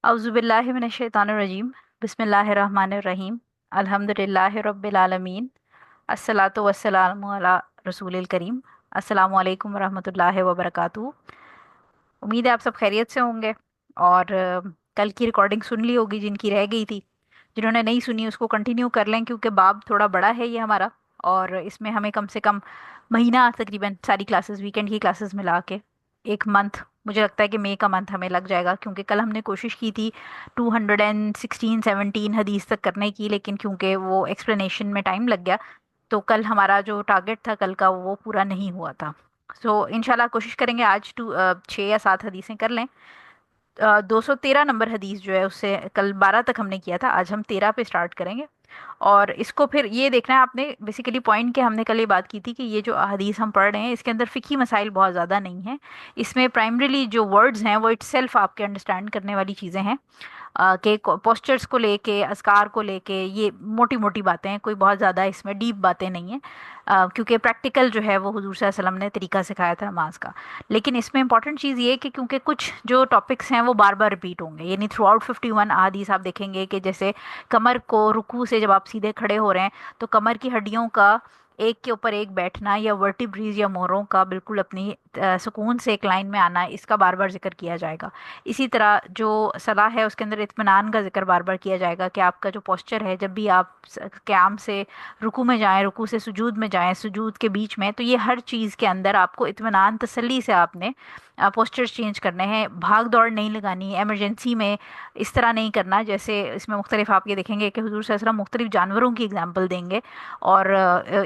अउज़ुबिल्लाहि मिनश्शैतानिर्रजीम। बिस्मिल्लाहिर्रहमानिर्रहीम। अल्हम्दुलिल्लाहि रब्बिल आलमीन। अस्सलातु वस्सलामु अला रसूलिल करीम। अस्सलामु अलैकुम वरहमतुल्लाहि वबरकातुहू। उम्मीद है आप सब खैरियत से होंगे। और कल की रिकॉर्डिंग सुन ली होगी जिनकी रह गई थी। जिन्होंने नहीं सुनी उसको कंटिन्यू कर लें, क्योंकि बाब थोड़ा बड़ा है ये हमारा। और इसमें हमें कम से कम महीना, तकरीबन सारी क्लासेस, वीकेंड की क्लासेस मिला के एक मंथ, मुझे लगता है कि मई का मंथ हमें लग जाएगा। क्योंकि कल हमने कोशिश की थी 216-17 हदीस तक करने की, लेकिन क्योंकि वो एक्सप्लेनेशन में टाइम लग गया, तो कल हमारा जो टारगेट था कल का वो पूरा नहीं हुआ था। सो इंशाल्लाह कोशिश करेंगे आज 6 या 7 हदीसें कर लें। 213 नंबर हदीस जो है उससे कल 12 तक हमने किया था, आज हम 13 पे स्टार्ट करेंगे। और इसको फिर ये देखना है आपने, बेसिकली पॉइंट के हमने कल ये बात की थी कि ये जो हदीस हम पढ़ रहे हैं इसके अंदर फिकी मसाइल बहुत ज़्यादा नहीं है। इसमें प्राइमरीली जो वर्ड्स हैं वो इटसेल्फ आपके अंडरस्टैंड करने वाली चीज़ें हैं। के पोस्चर्स को लेके, अस्कार को लेके, ये मोटी मोटी बातें हैं, कोई बहुत ज़्यादा इसमें डीप बातें नहीं हैं। क्योंकि प्रैक्टिकल जो है वो हुजूर सल्लल्लाहु अलैहि वसल्लम ने तरीका सिखाया था नमाज का। लेकिन इसमें इंपॉर्टेंट चीज़ ये है कि क्योंकि कुछ जो टॉपिक्स हैं वो बार बार रिपीट होंगे, यानी थ्रू आउट 51 अहादीस आप देखेंगे कि जैसे कमर को रुकू से जब आप सीधे खड़े हो रहे हैं तो कमर की हड्डियों का एक के ऊपर एक बैठना, या वर्टिब्रीज या मोहरों का बिल्कुल अपनी सुकून से एक लाइन में आना, इसका बार बार जिक्र किया जाएगा। इसी तरह जो सलाह है उसके अंदर इत्मीनान का जिक्र बार बार किया जाएगा कि आपका जो पोस्चर है, जब भी आप क़याम से रुकू में जाएं, रुकू से सुजूद में जाएं, सुजूद के बीच में, तो ये हर चीज़ के अंदर आपको इत्मीनान तसल्ली से आपने पोस्चर्स चेंज करने हैं। भाग दौड़ नहीं लगानी, इमरजेंसी में इस तरह नहीं करना। जैसे इसमें मुख्तलिफ आप ये देखेंगे कि हुजूर सल्लल्लाहु अलैहि वसल्लम मुख्तलिफ जानवरों की एग्जाम्पल देंगे। और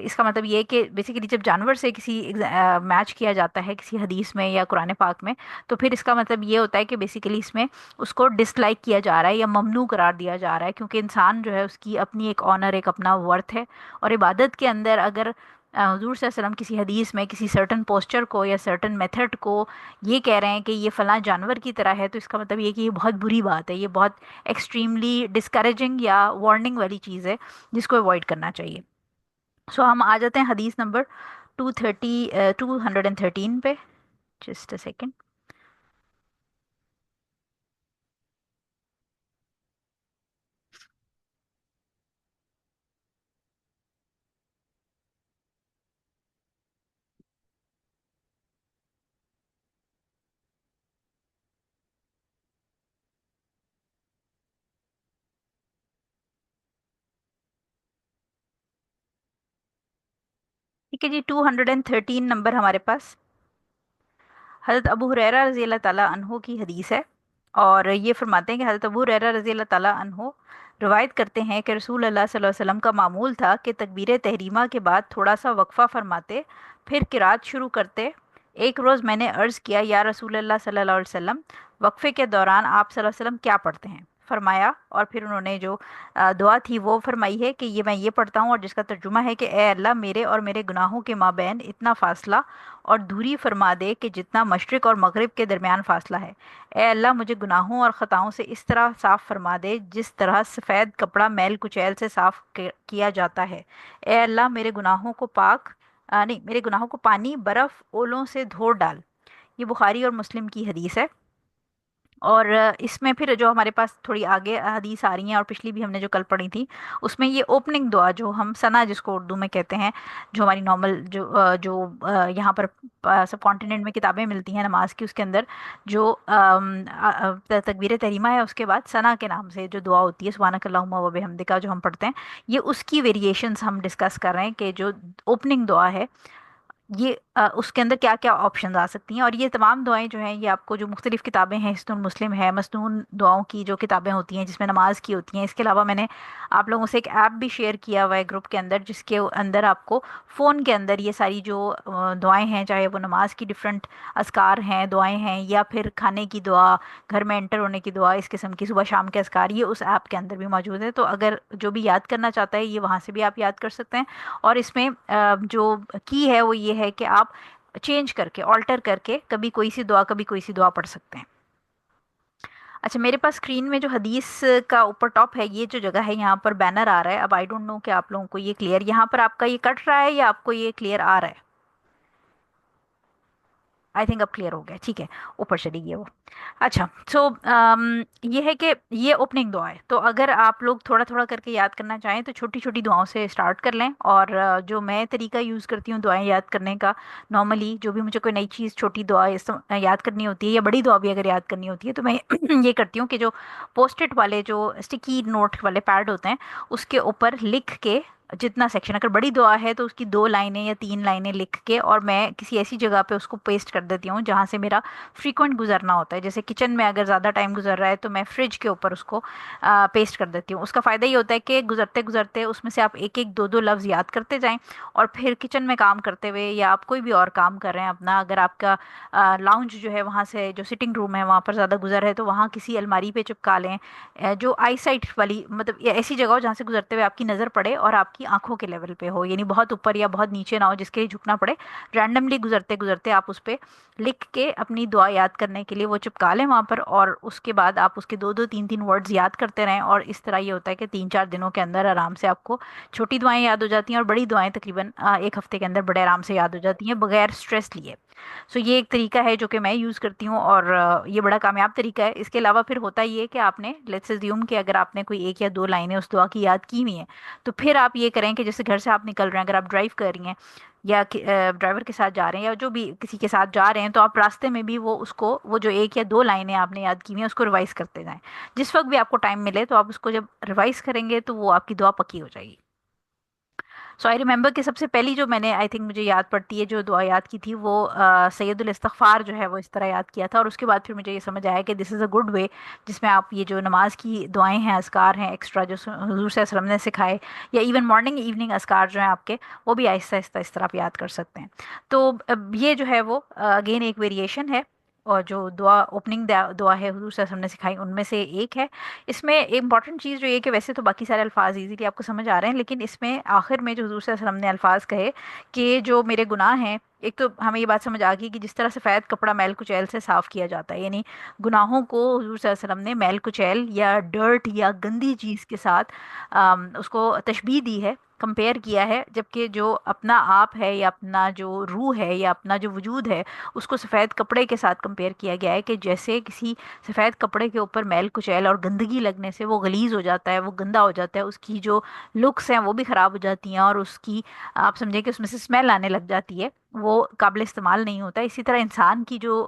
इसका मतलब ये है कि बेसिकली जब जानवर से किसी मैच किया जाता है किसी हदीस में या कुरान पाक में, तो फिर इसका मतलब ये होता है कि बेसिकली इसमें उसको डिसलाइक किया जा रहा है या ममनू करार दिया जा रहा है, क्योंकि इंसान जो है उसकी अपनी एक ऑनर, एक अपना वर्थ है। और इबादत के अंदर अगर हुजूर सल्लल्लाहु अलैहि वसल्लम किसी हदीस में किसी सर्टन पोस्चर को या सर्टन मेथड को ये कह रहे हैं कि ये फ़लाँ जानवर की तरह है, तो इसका मतलब ये कि ये बहुत बुरी बात है, ये बहुत एक्सट्रीमली डिस्करेजिंग या वार्निंग वाली चीज़ है, जिसको अवॉइड करना चाहिए। सो हम आ जाते हैं हदीस नंबर 213 पे। Just a second. ठीक है जी, 213 नंबर हमारे पास हज़रत अबू हुरैरा रज़ी अल्लाह ताला अन्हो की हदीस है। और ये फरमाते हैं कि हज़रत अबू हुरैरा रज़ी अल्लाह ताला अन्हो रवायत करते हैं कि रसूल अल्लाह सल्लल्लाहु अलैहि वसल्लम का मामूल था कि तकबीर तहरीमा के बाद थोड़ा सा वक्फ़ा फरमाते, फिर किरात शुरू करते। एक रोज़ मैंने अर्ज़ किया, या रसूल अल्लाह सल्लल्लाहु अलैहि वसल्लम, वक्फ़े के दौरान आप सल्लल्लाहु अलैहि वसल्लम क्या पढ़ते हैं? फरमाया, और फिर उन्होंने जो दुआ थी वो फरमाई है कि ये मैं ये पढ़ता हूँ, और जिसका तर्जुमा है कि ए अल्लाह, मेरे और मेरे गुनाहों के माबैन इतना फ़ासला और दूरी फरमा दे कि जितना मशरिक़ और मगरिब के दरमियान फ़ासला है। ए अल्लाह, मुझे गुनाहों और ख़ताओं से इस तरह साफ़ फरमा दे जिस तरह सफ़ेद कपड़ा मैल कुचैल से साफ़ किया जाता है। ए अल्लाह, मेरे गुनाहों को नहीं, मेरे गुनाहों को पानी बर्फ़ ओलों से धो डाल। ये बुखारी और मुस्लिम की हदीस है। और इसमें फिर जो हमारे पास थोड़ी आगे हदीस आ रही हैं, और पिछली भी हमने जो कल पढ़ी थी उसमें ये ओपनिंग दुआ, जो हम सना जिसको उर्दू में कहते हैं, जो हमारी नॉर्मल यहाँ पर सब कॉन्टिनेंट में किताबें मिलती हैं नमाज की, उसके अंदर जो तकबीर तहरीमा है उसके बाद सना के नाम से जो दुआ होती है, सुब्हानक अल्लाहुम्मा व बिहम्दिका, जो हम पढ़ते हैं, ये उसकी वेरिएशंस हम डिस्कस कर रहे हैं कि जो ओपनिंग दुआ है ये उसके अंदर क्या क्या ऑप्शंस आ सकती हैं। और ये तमाम दुआएं जो हैं ये आपको जो मुख्तलिफ किताबें हैं, हिस्नुल मुस्लिम है, मसनून दुआओं की जो किताबें होती हैं जिसमें नमाज की होती हैं, इसके अलावा मैंने आप लोगों से एक ऐप भी शेयर किया हुआ है ग्रुप के अंदर, जिसके अंदर आपको फ़ोन के अंदर ये सारी जो दुआएं हैं, चाहे वो नमाज की डिफरेंट अस्कार हैं, दुआएं हैं, या फिर खाने की दुआ, घर में एंटर होने की दुआ, इस किस्म की सुबह शाम के अस्कार, ये उस ऐप के अंदर भी मौजूद है। तो अगर जो भी याद करना चाहता है ये वहाँ से भी आप याद कर सकते हैं। और इसमें जो की है वो ये है कि आप चेंज करके, ऑल्टर करके, कभी कोई सी दुआ कभी कोई सी दुआ पढ़ सकते हैं। अच्छा, मेरे पास स्क्रीन में जो हदीस का ऊपर टॉप है, ये जो जगह है यहाँ पर बैनर आ रहा है। अब आई डोंट नो कि आप लोगों को ये क्लियर यहाँ पर आपका ये कट रहा है या आपको ये क्लियर आ रहा है? आई थिंक अब क्लियर हो गया, ठीक है, ऊपर चली गई वो। अच्छा, सो ये है कि ये ओपनिंग दुआ है, तो अगर आप लोग थोड़ा थोड़ा करके याद करना चाहें तो छोटी छोटी दुआओं से स्टार्ट कर लें। और जो मैं तरीका यूज़ करती हूँ दुआएं याद करने का, नॉर्मली जो भी मुझे कोई नई चीज़, छोटी दुआ याद करनी होती है या बड़ी दुआ भी अगर याद करनी होती है, तो मैं ये करती हूँ कि जो पोस्टेड वाले जो स्टिकी नोट वाले पैड होते हैं उसके ऊपर लिख के, जितना सेक्शन, अगर बड़ी दुआ है तो उसकी 2 लाइनें या 3 लाइनें लिख के, और मैं किसी ऐसी जगह पे उसको पेस्ट कर देती हूँ जहाँ से मेरा फ्रीक्वेंट गुजरना होता है। जैसे किचन में अगर ज़्यादा टाइम गुजर रहा है तो मैं फ्रिज के ऊपर उसको पेस्ट कर देती हूँ। उसका फ़ायदा ये होता है कि गुजरते गुजरते उसमें से आप एक एक दो दो लफ्ज़ याद करते जाएं, और फिर किचन में काम करते हुए या आप कोई भी और काम कर रहे हैं अपना, अगर आपका लाउंज जो है वहाँ से जो सिटिंग रूम है वहाँ पर ज़्यादा गुजर है तो वहाँ किसी अलमारी पे चिपका लें, जो आई साइट वाली, मतलब ये ऐसी जगह हो जहाँ से गुजरते हुए आपकी नज़र पड़े और आपकी आंखों के लेवल पे हो, यानी बहुत ऊपर या बहुत नीचे ना हो जिसके लिए झुकना पड़े। रैंडमली गुजरते गुजरते आप उस पे लिख के अपनी दुआ याद करने के लिए वो चिपका लें वहाँ पर, और उसके बाद आप उसके दो दो तीन तीन वर्ड्स याद करते रहें। और इस तरह ये होता है कि 3-4 दिनों के अंदर आराम से आपको छोटी दुआएं याद हो जाती हैं, और बड़ी दुआएं तकरीबन 1 हफ्ते के अंदर बड़े आराम से याद हो जाती हैं बगैर स्ट्रेस लिए। सो ये एक तरीका है जो कि मैं यूज़ करती हूँ, और ये बड़ा कामयाब तरीका है। इसके अलावा फिर होता ये है कि आपने, लेट्स अज्यूम कि अगर आपने कोई 1 या 2 लाइनें उस दुआ की याद की हुई हैं, तो फिर आप ये करें कि जैसे घर से आप निकल रहे हैं, अगर आप ड्राइव कर रही हैं या ड्राइवर के साथ जा रहे हैं या जो भी किसी के साथ जा रहे हैं, तो आप रास्ते में भी वो उसको, वो जो 1 या 2 लाइनें आपने याद की हुई हैं उसको रिवाइज करते जाएं। जिस वक्त भी आपको टाइम मिले तो आप उसको जब रिवाइज करेंगे तो वो आपकी दुआ पक्की हो जाएगी। सो आई रिमेंबर कि सबसे पहली जो मैंने, आई थिंक मुझे याद पड़ती है, जो दुआ याद की थी वो सैयदुल इस्तिग़फ़ार जो है वो इस तरह याद किया था। और उसके बाद फिर मुझे ये समझ आया कि this is a good way, जिसमें आप ये जो नमाज की दुआएं हैं, अस्कार हैं एक्स्ट्रा जो हुज़ूर सल्लल्लाहु अलैहि वसल्लम ने सिखाए, या इवन मॉर्निंग इवनिंग अस्कार जो हैं आपके, वो भी आहिस्ता आहिस्ता इस तरह आप याद कर सकते हैं। तो अब ये जो है वो अगेन एक वेरिएशन है, और जो दुआ ओपनिंग दुआ है हुज़ूर सल्लल्लाहु अलैहि वसल्लम ने सिखाई उनमें से एक है। इसमें इम्पॉर्टेंट चीज़ जो ये कि वैसे तो बाकी सारे अल्फाज इजीली आपको समझ आ रहे हैं, लेकिन इसमें आखिर में जो हुज़ूर सल्लल्लाहु अलैहि वसल्लम ने अल्फाज कहे कि जो मेरे गुनाह हैं, एक तो हमें ये बात समझ आ गई कि जिस तरह सफ़ेद कपड़ा मैल कुचैल से साफ़ किया जाता है, यानी गुनाहों को हुज़ूर सल्लल्लाहु अलैहि वसल्लम ने मैल कुचैल या डर्ट या गंदी चीज़ के साथ उसको तशबीह दी है, कंपेयर किया है। जबकि जो अपना आप है या अपना जो रूह है या अपना जो वजूद है, उसको सफ़ेद कपड़े के साथ कंपेयर किया गया है कि जैसे किसी सफ़ेद कपड़े के ऊपर मैल कुचैल और गंदगी लगने से वो गलीज़ हो जाता है, वो गंदा हो जाता है, उसकी जो लुक्स हैं वो भी ख़राब हो जाती हैं, और उसकी, आप समझे कि उसमें से स्मेल आने लग जाती है, वो काबिल इस्तेमाल नहीं होता। इसी तरह इंसान की जो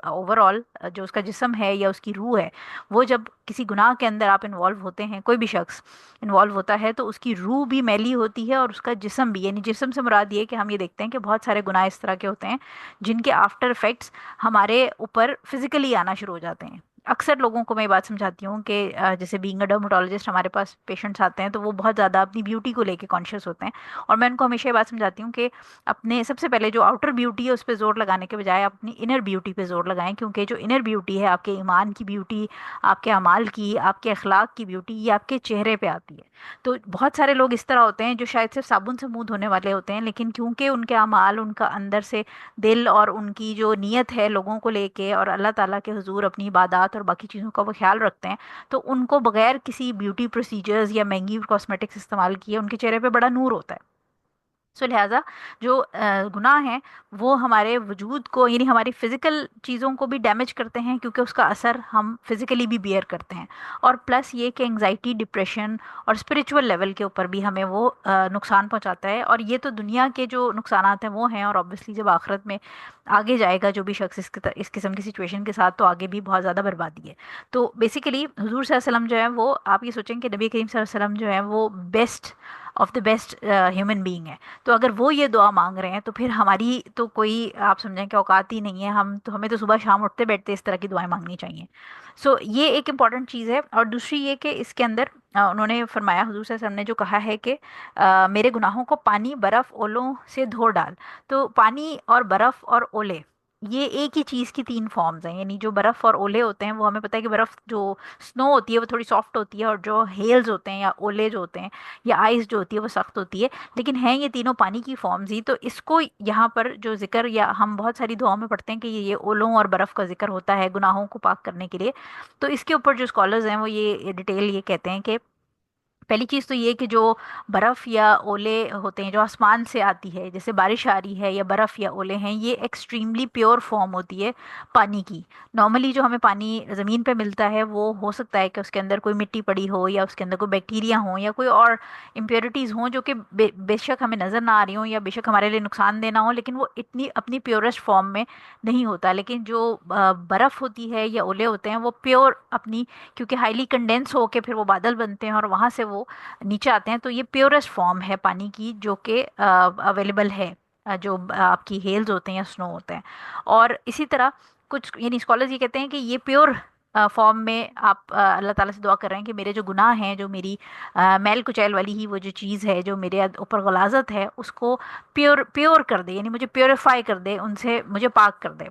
ओवरऑल जो उसका जिस्म है या उसकी रूह है, वो जब किसी गुनाह के अंदर आप इन्वॉल्व होते हैं, कोई भी शख्स इन्वॉल्व होता है, तो उसकी रूह भी मैली होती है और उसका जिस्म भी, यानी जिस्म से मुराद ये कि हम ये देखते हैं कि बहुत सारे गुनाह इस तरह के होते हैं जिनके आफ्टर इफेक्ट्स हमारे ऊपर फिजिकली आना शुरू हो जाते हैं। अक्सर लोगों को मैं ये बात समझाती हूँ कि जैसे बीइंग अ डर्मेटोलॉजिस्ट हमारे पास पेशेंट्स आते हैं तो वो बहुत ज़्यादा अपनी ब्यूटी को लेके कॉन्शियस होते हैं, और मैं उनको हमेशा ये बात समझाती हूँ कि अपने सबसे पहले जो आउटर ब्यूटी है उस पर जोर लगाने के बजाय आप अपनी इनर ब्यूटी पे जोर लगाएं, क्योंकि जो इनर ब्यूटी है, आपके ईमान की ब्यूटी, आपके अमाल की, आपके अखलाक की ब्यूटी, ये आपके चेहरे पे आती है। तो बहुत सारे लोग इस तरह होते हैं जो शायद सिर्फ साबुन से मुंह धोने वाले होते हैं, लेकिन क्योंकि उनके अमाल, उनका अंदर से दिल और उनकी जो नीयत है लोगों को लेके और अल्लाह ताला के हुजूर अपनी इबादत और बाकी चीज़ों का वो ख्याल रखते हैं, तो उनको बगैर किसी ब्यूटी प्रोसीजर्स या महंगी कॉस्मेटिक्स इस्तेमाल किए उनके चेहरे पे बड़ा नूर होता है। सो लिहाजा जो गुनाह हैं वो हमारे वजूद को, यानी हमारी फिज़िकल चीज़ों को भी डैमेज करते हैं, क्योंकि उसका असर हम फिज़िकली भी बियर करते हैं। और प्लस ये कि एंजाइटी, डिप्रेशन और स्पिरिचुअल लेवल के ऊपर भी हमें वो नुकसान पहुंचाता है। और ये तो दुनिया के जो नुकसानात हैं वो हैं, और ऑब्वियसली जब आखिरत में आगे जाएगा जो भी शख्स इस किस्म की सिचुएशन के साथ, तो आगे भी बहुत ज़्यादा बर्बादी है। तो बेसिकली हुजूर सल्लल्लाहु अलैहि वसल्लम जो है वो, आप ये सोचें कि नबी करीम सल्लल्लाहु अलैहि वसल्लम जो है वो best of the best human being है। तो अगर वो ये दुआ मांग रहे हैं तो फिर हमारी तो कोई, आप समझें कि औकात ही नहीं है, हम तो, हमें तो सुबह शाम उठते बैठते इस तरह की दुआएं मांगनी चाहिए। सो ये एक इम्पॉर्टेंट चीज़ है। और दूसरी ये कि इसके अंदर उन्होंने फरमाया, हुजूर सल्लल्लाहु अलैहि वसल्लम ने जो कहा है कि मेरे गुनाहों को पानी, बर्फ़, ओलों से धो डाल। तो पानी और बर्फ़ और ओले, ये एक ही चीज़ की 3 फॉर्म्स हैं। यानी जो बर्फ़ और ओले होते हैं वो हमें पता है कि बर्फ़ जो स्नो होती है वो थोड़ी सॉफ्ट होती है, और जो हेल्स होते हैं या ओले जो होते हैं या आइस जो होती है वो सख्त होती है, लेकिन हैं ये तीनों पानी की फॉर्म्स ही। तो इसको यहाँ पर जो जिक्र, या हम बहुत सारी दुआओं में पढ़ते हैं कि ये ओलों और बर्फ़ का जिक्र होता है गुनाहों को पाक करने के लिए। तो इसके ऊपर जो स्कॉलर्स हैं वो ये डिटेल ये कहते हैं कि पहली चीज़ तो ये कि जो बर्फ़ या ओले होते हैं जो आसमान से आती है, जैसे बारिश आ रही है या बर्फ़ या ओले हैं, ये एक्सट्रीमली प्योर फॉर्म होती है पानी की। नॉर्मली जो हमें पानी ज़मीन पे मिलता है वो हो सकता है कि उसके अंदर कोई मिट्टी पड़ी हो या उसके अंदर कोई बैक्टीरिया हो या कोई और इम्प्योरिटीज़ हों जो कि बेशक हमें नज़र ना आ रही हों या बेशक हमारे लिए नुकसान देना हो, लेकिन वो इतनी अपनी प्योरेस्ट फॉर्म में नहीं होता। लेकिन जो बर्फ़ होती है या ओले होते हैं वो प्योर अपनी, क्योंकि हाईली कंडेंस होके फिर वो बादल बनते हैं और वहाँ से वो नीचे आते हैं, तो ये प्योरेस्ट फॉर्म है पानी की जो कि अवेलेबल है, जो आपकी हेल्स होते हैं या स्नो होते हैं। और इसी तरह कुछ यानी स्कॉलर्स ये कहते हैं कि ये प्योर फॉर्म में आप अल्लाह ताला से दुआ कर रहे हैं कि मेरे जो गुनाह हैं, जो मेरी मैल कुचैल वाली ही वो जो चीज़ है जो मेरे ऊपर गलाजत है, उसको प्योर प्योर कर दे, यानी मुझे प्योरीफाई कर दे, उनसे मुझे पाक कर दे।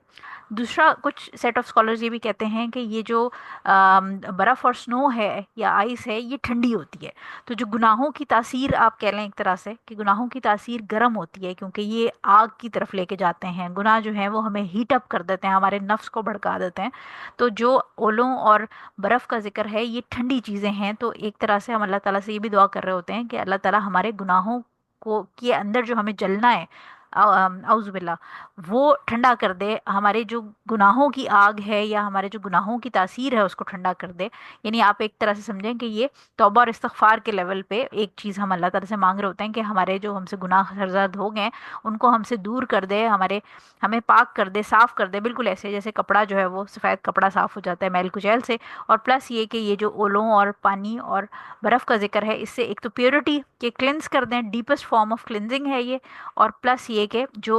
दूसरा, कुछ सेट ऑफ स्कॉलर्स ये भी कहते हैं कि ये जो बर्फ़ और स्नो है या आइस है, ये ठंडी होती है। तो जो गुनाहों की तासीर आप कह लें एक तरह से कि गुनाहों की तासीर गर्म होती है, क्योंकि ये आग की तरफ लेके जाते हैं। गुनाह जो है वो हमें हीट अप कर देते हैं, हमारे नफ्स को भड़का देते हैं। तो जो ओलों और बर्फ़ का जिक्र है, ये ठंडी चीज़ें हैं। तो एक तरह से हम अल्लाह ताला से ये भी दुआ कर रहे होते हैं कि अल्लाह ताला हमारे गुनाहों को के अंदर जो हमें जलना है, औज़ुबिल्ला, वो ठंडा कर दे, हमारे जो गुनाहों की आग है या हमारे जो गुनाहों की तासीर है उसको ठंडा कर दे। यानी आप एक तरह से समझें कि ये तौबा और इस्तगफार के लेवल पे एक चीज़ हम अल्लाह ताला से मांग रहे होते हैं कि हमारे जो हमसे गुनाह सरज़द हो गए उनको हमसे दूर कर दे, हमारे हमें पाक कर दे, साफ़ कर दे, बिल्कुल ऐसे जैसे कपड़ा जो है वो सफ़ेद कपड़ा साफ़ हो जाता है मैल कुचैल से। और प्लस ये कि ये जो ओलों और पानी और बर्फ़ का जिक्र है, इससे एक तो प्योरिटी के क्लिनस कर दें, डीपेस्ट फॉर्म ऑफ क्लिनजिंग है ये। और प्लस ये कि जो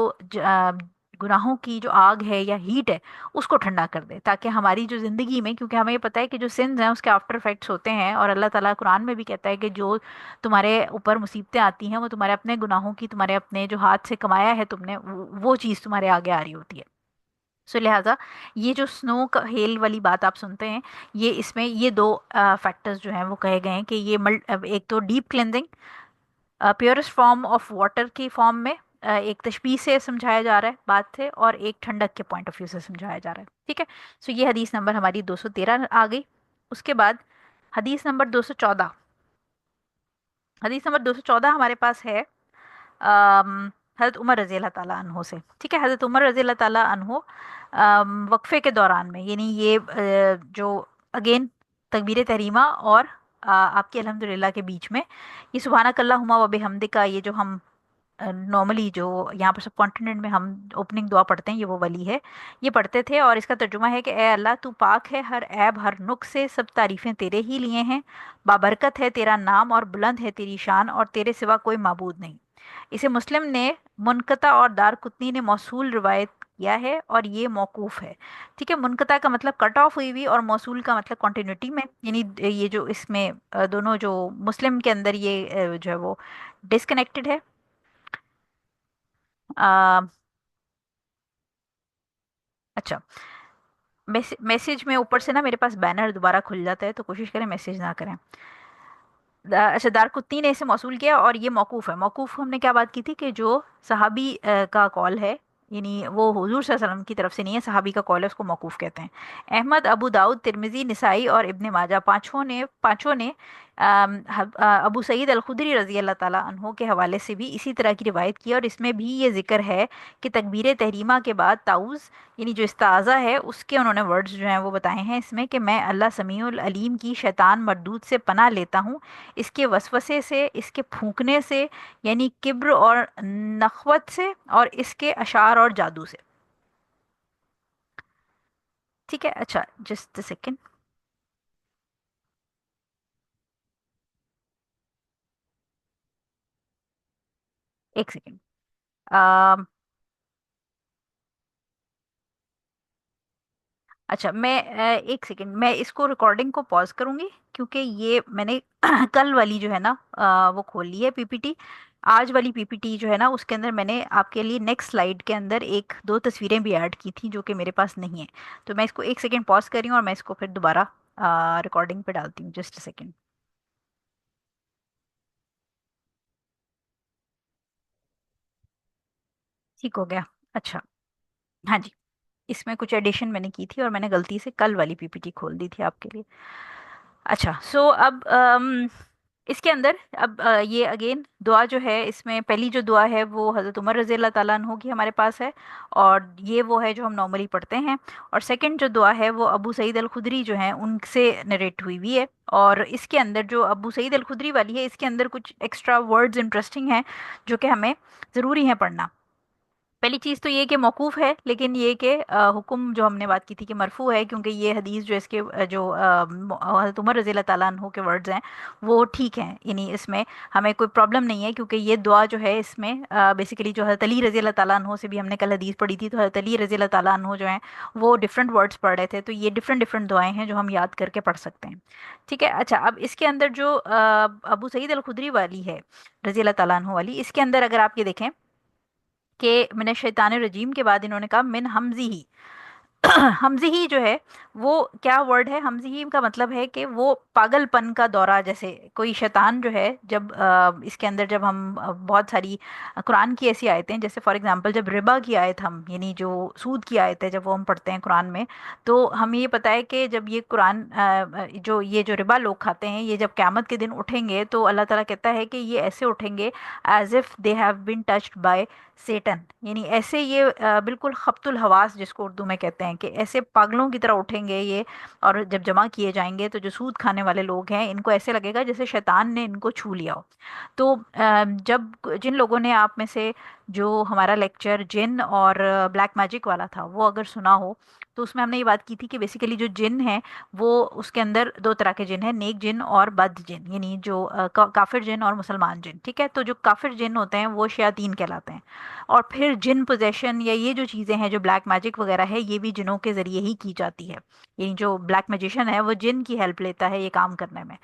गुनाहों की जो आग है या हीट है उसको ठंडा कर दे, ताकि हमारी जो ज़िंदगी में, क्योंकि हमें ये पता है कि जो सिन्स हैं उसके आफ्टर इफेक्ट्स होते हैं, और अल्लाह ताला कुरान में भी कहता है कि जो तुम्हारे ऊपर मुसीबतें आती हैं वो तुम्हारे अपने गुनाहों की, तुम्हारे अपने जो हाथ से कमाया है तुमने, वो चीज़ तुम्हारे आगे आ रही होती है। सो लिहाजा ये जो स्नो का हेल वाली बात आप सुनते हैं, ये इसमें ये दो फैक्टर्स जो हैं वो कहे गए हैं कि ये एक तो deep cleansing purest form of water की फॉर्म में एक तशबीह से समझाया जा रहा है बात से, और एक ठंडक के पॉइंट ऑफ व्यू से समझाया जा रहा है। ठीक है। सो ये हदीस नंबर हमारी 213 आ गई। उसके बाद हदीस नंबर 214। हदीस नंबर 214 हमारे पास है हज़रत उमर रज़ी अल्लाह ताला अन्हो से। ठीक है। हज़रत उमर रज़ी अल्लाह ताला अन्हो वक्फे के दौरान में, यानी ये जो अगेन तकबीर तहरीमा और आपकी अल्हम्दुलिल्लाह के बीच में ये सुबहानक अल्लाहुम्मा व बिहम्दिका, ये जो हम नॉर्मली जो यहाँ पर सब कॉन्टिनेंट में हम ओपनिंग दुआ पढ़ते हैं, ये वो वाली है, ये पढ़ते थे। और इसका तर्जुमा है कि ए अल्लाह, तू पाक है हर ऐब हर नुक्स से, सब तारीफ़ें तेरे ही लिए हैं। बाबरकत है तेरा नाम और बुलंद है तेरी शान, और तेरे सिवा कोई माबूद नहीं। इसे मुस्लिम ने मुनक़ता और दारकुतनी ने मौसूल रिवायत किया है, और ये मौकूफ़ है। ठीक है। मुनक़ता का मतलब कट ऑफ हुई हुई, और मौसूल का मतलब कंटिन्यूटी में, यानी ये जो इसमें दोनों जो मुस्लिम के अंदर ये जो है वो डिसकनेक्टेड है। आ, अच्छा, मैसेज में ऊपर से ना मेरे पास बैनर दोबारा खुल जाता है, तो कोशिश करें मैसेज ना करें। अच्छा, दारकुत्ती ने इसे मौसूल किया और ये मौकूफ़ है। मौकूफ़ हमने क्या बात की थी कि जो सहाबी का कॉल है, यानी वो हुजूर सल्लल्लाहु अलैहि वसल्लम की तरफ से नहीं है, सहाबी का कॉल है, उसको मौकूफ़ कहते हैं। अहमद, अबू दाऊद, तिरमिज़ी, निसाई और इब्ने माजा पांचों ने अबू सईद अल खुदरी रज़ी अल्लाह ताला अन्हो के हवाले से भी इसी तरह की रिवायत की, और इसमें भी ये जिक्र है कि तकबीर तहरीमा के बाद ताउज़, यानी जो इस्ताज़ा है, उसके उन्होंने वर्ड्स जो हैं वो बताए हैं इसमें कि मैं अल्लाह समीउल अलीम की शैतान मरदूद से पनाह लेता हूँ, इसके वसवसे से, इसके फूंकने से, यानी किब्र और नखवत से, और इसके अशार और जादू से। ठीक है। अच्छा, जस्ट अ सेकेंड। एक सेकेंड। अच्छा, मैं एक सेकेंड, मैं इसको रिकॉर्डिंग को पॉज करूंगी, क्योंकि ये मैंने कल वाली जो है ना वो खोल ली है पीपीटी। आज वाली पीपीटी जो है ना उसके अंदर मैंने आपके लिए नेक्स्ट स्लाइड के अंदर एक दो तस्वीरें भी ऐड की थी जो कि मेरे पास नहीं है। तो मैं इसको एक सेकेंड पॉज कर रही हूँ और मैं इसको फिर दोबारा रिकॉर्डिंग पे डालती हूँ। Just second. ठीक हो गया। अच्छा। हाँ जी। इसमें कुछ एडिशन मैंने की थी और मैंने गलती से कल वाली पीपीटी खोल दी थी आपके लिए। अच्छा, सो अब इसके अंदर अब ये अगेन दुआ जो है, इसमें पहली जो दुआ है वो हज़रत उमर रज़ी अल्लाह ताला अन्हो की हमारे पास है, और ये वो है जो हम नॉर्मली पढ़ते हैं। और सेकंड जो दुआ है वो अबू सईद अल खुदरी जो हैं उनसे नरेट हुई हुई है। और इसके अंदर जो अबू सईद अल खुदरी वाली है, इसके अंदर कुछ एक्स्ट्रा वर्ड्स इंटरेस्टिंग हैं जो कि हमें ज़रूरी है पढ़ना। पहली चीज़ तो ये कि मौकूफ़ है, लेकिन ये कि हुक्म जो हमने बात की थी कि मरफू है, क्योंकि ये हदीस जो इसके जो हज़रत उमर रज़ी अल्लाह ताला अन्हु के वर्ड्स हैं वो ठीक हैं, यानी इसमें हमें कोई प्रॉब्लम नहीं है, क्योंकि ये दुआ जो है इसमें बेसिकली जो हज़रत अली रज़ी अल्लाह ताला अन्हु से भी हमने कल हदीस पढ़ी थी, तो हज़रत अली रज़ी अल्लाह ताला अन्हु जो हैं वो डिफरेंट वर्ड्स पढ़ रहे थे, तो ये डिफरेंट डिफरेंट दुआएं हैं जो हम याद करके पढ़ सकते हैं। ठीक है। अच्छा, अब इसके अंदर जो अबू सईद अल खुदरी वाली है रज़ी अल्लाह ताला अन्हु वाली, इसके अंदर अगर आप ये देखें कि मिन शैतान रजीम के बाद इन्होंने कहा मिन हमजी ही। हमजी ही जो है वो क्या वर्ड है? हमजी ही का मतलब है कि वो पागलपन का दौरा, जैसे कोई शैतान जो है, जब इसके अंदर जब हम बहुत सारी कुरान की ऐसी आयतें, जैसे फॉर एग्जांपल जब रिबा की आयत, हम यानी जो सूद की आयत है, जब वो हम पढ़ते हैं कुरान में, तो हमें ये पता है कि जब ये कुरान जो ये जो रिबा लोग खाते हैं, ये जब क़यामत के दिन उठेंगे तो अल्लाह ताला कहता है कि ये ऐसे उठेंगे as if they have been touched by Satan, यानी ऐसे ये बिल्कुल खप्तुल हवास जिसको उर्दू में कहते हैं, कि ऐसे पागलों की तरह उठेंगे ये। और जब जमा किए जाएंगे तो जो सूद खाने वाले लोग हैं, इनको ऐसे लगेगा जैसे शैतान ने इनको छू लिया हो। तो जब जिन लोगों ने आप में से जो हमारा लेक्चर जिन और ब्लैक मैजिक वाला था वो अगर सुना हो, तो उसमें हमने ये बात की थी कि बेसिकली जो जिन है वो, उसके अंदर दो तरह के जिन है, नेक जिन और बद जिन, यानी जो काफिर जिन और मुसलमान जिन। ठीक है। तो जो काफिर जिन होते हैं वो शयातीन कहलाते हैं। और फिर जिन पोजेशन या ये जो चीज़ें हैं जो ब्लैक मैजिक वगैरह है, ये भी जिनों के ज़रिए ही की जाती है, यानी जो ब्लैक मैजिशियन है वो जिन की हेल्प लेता है ये काम करने में।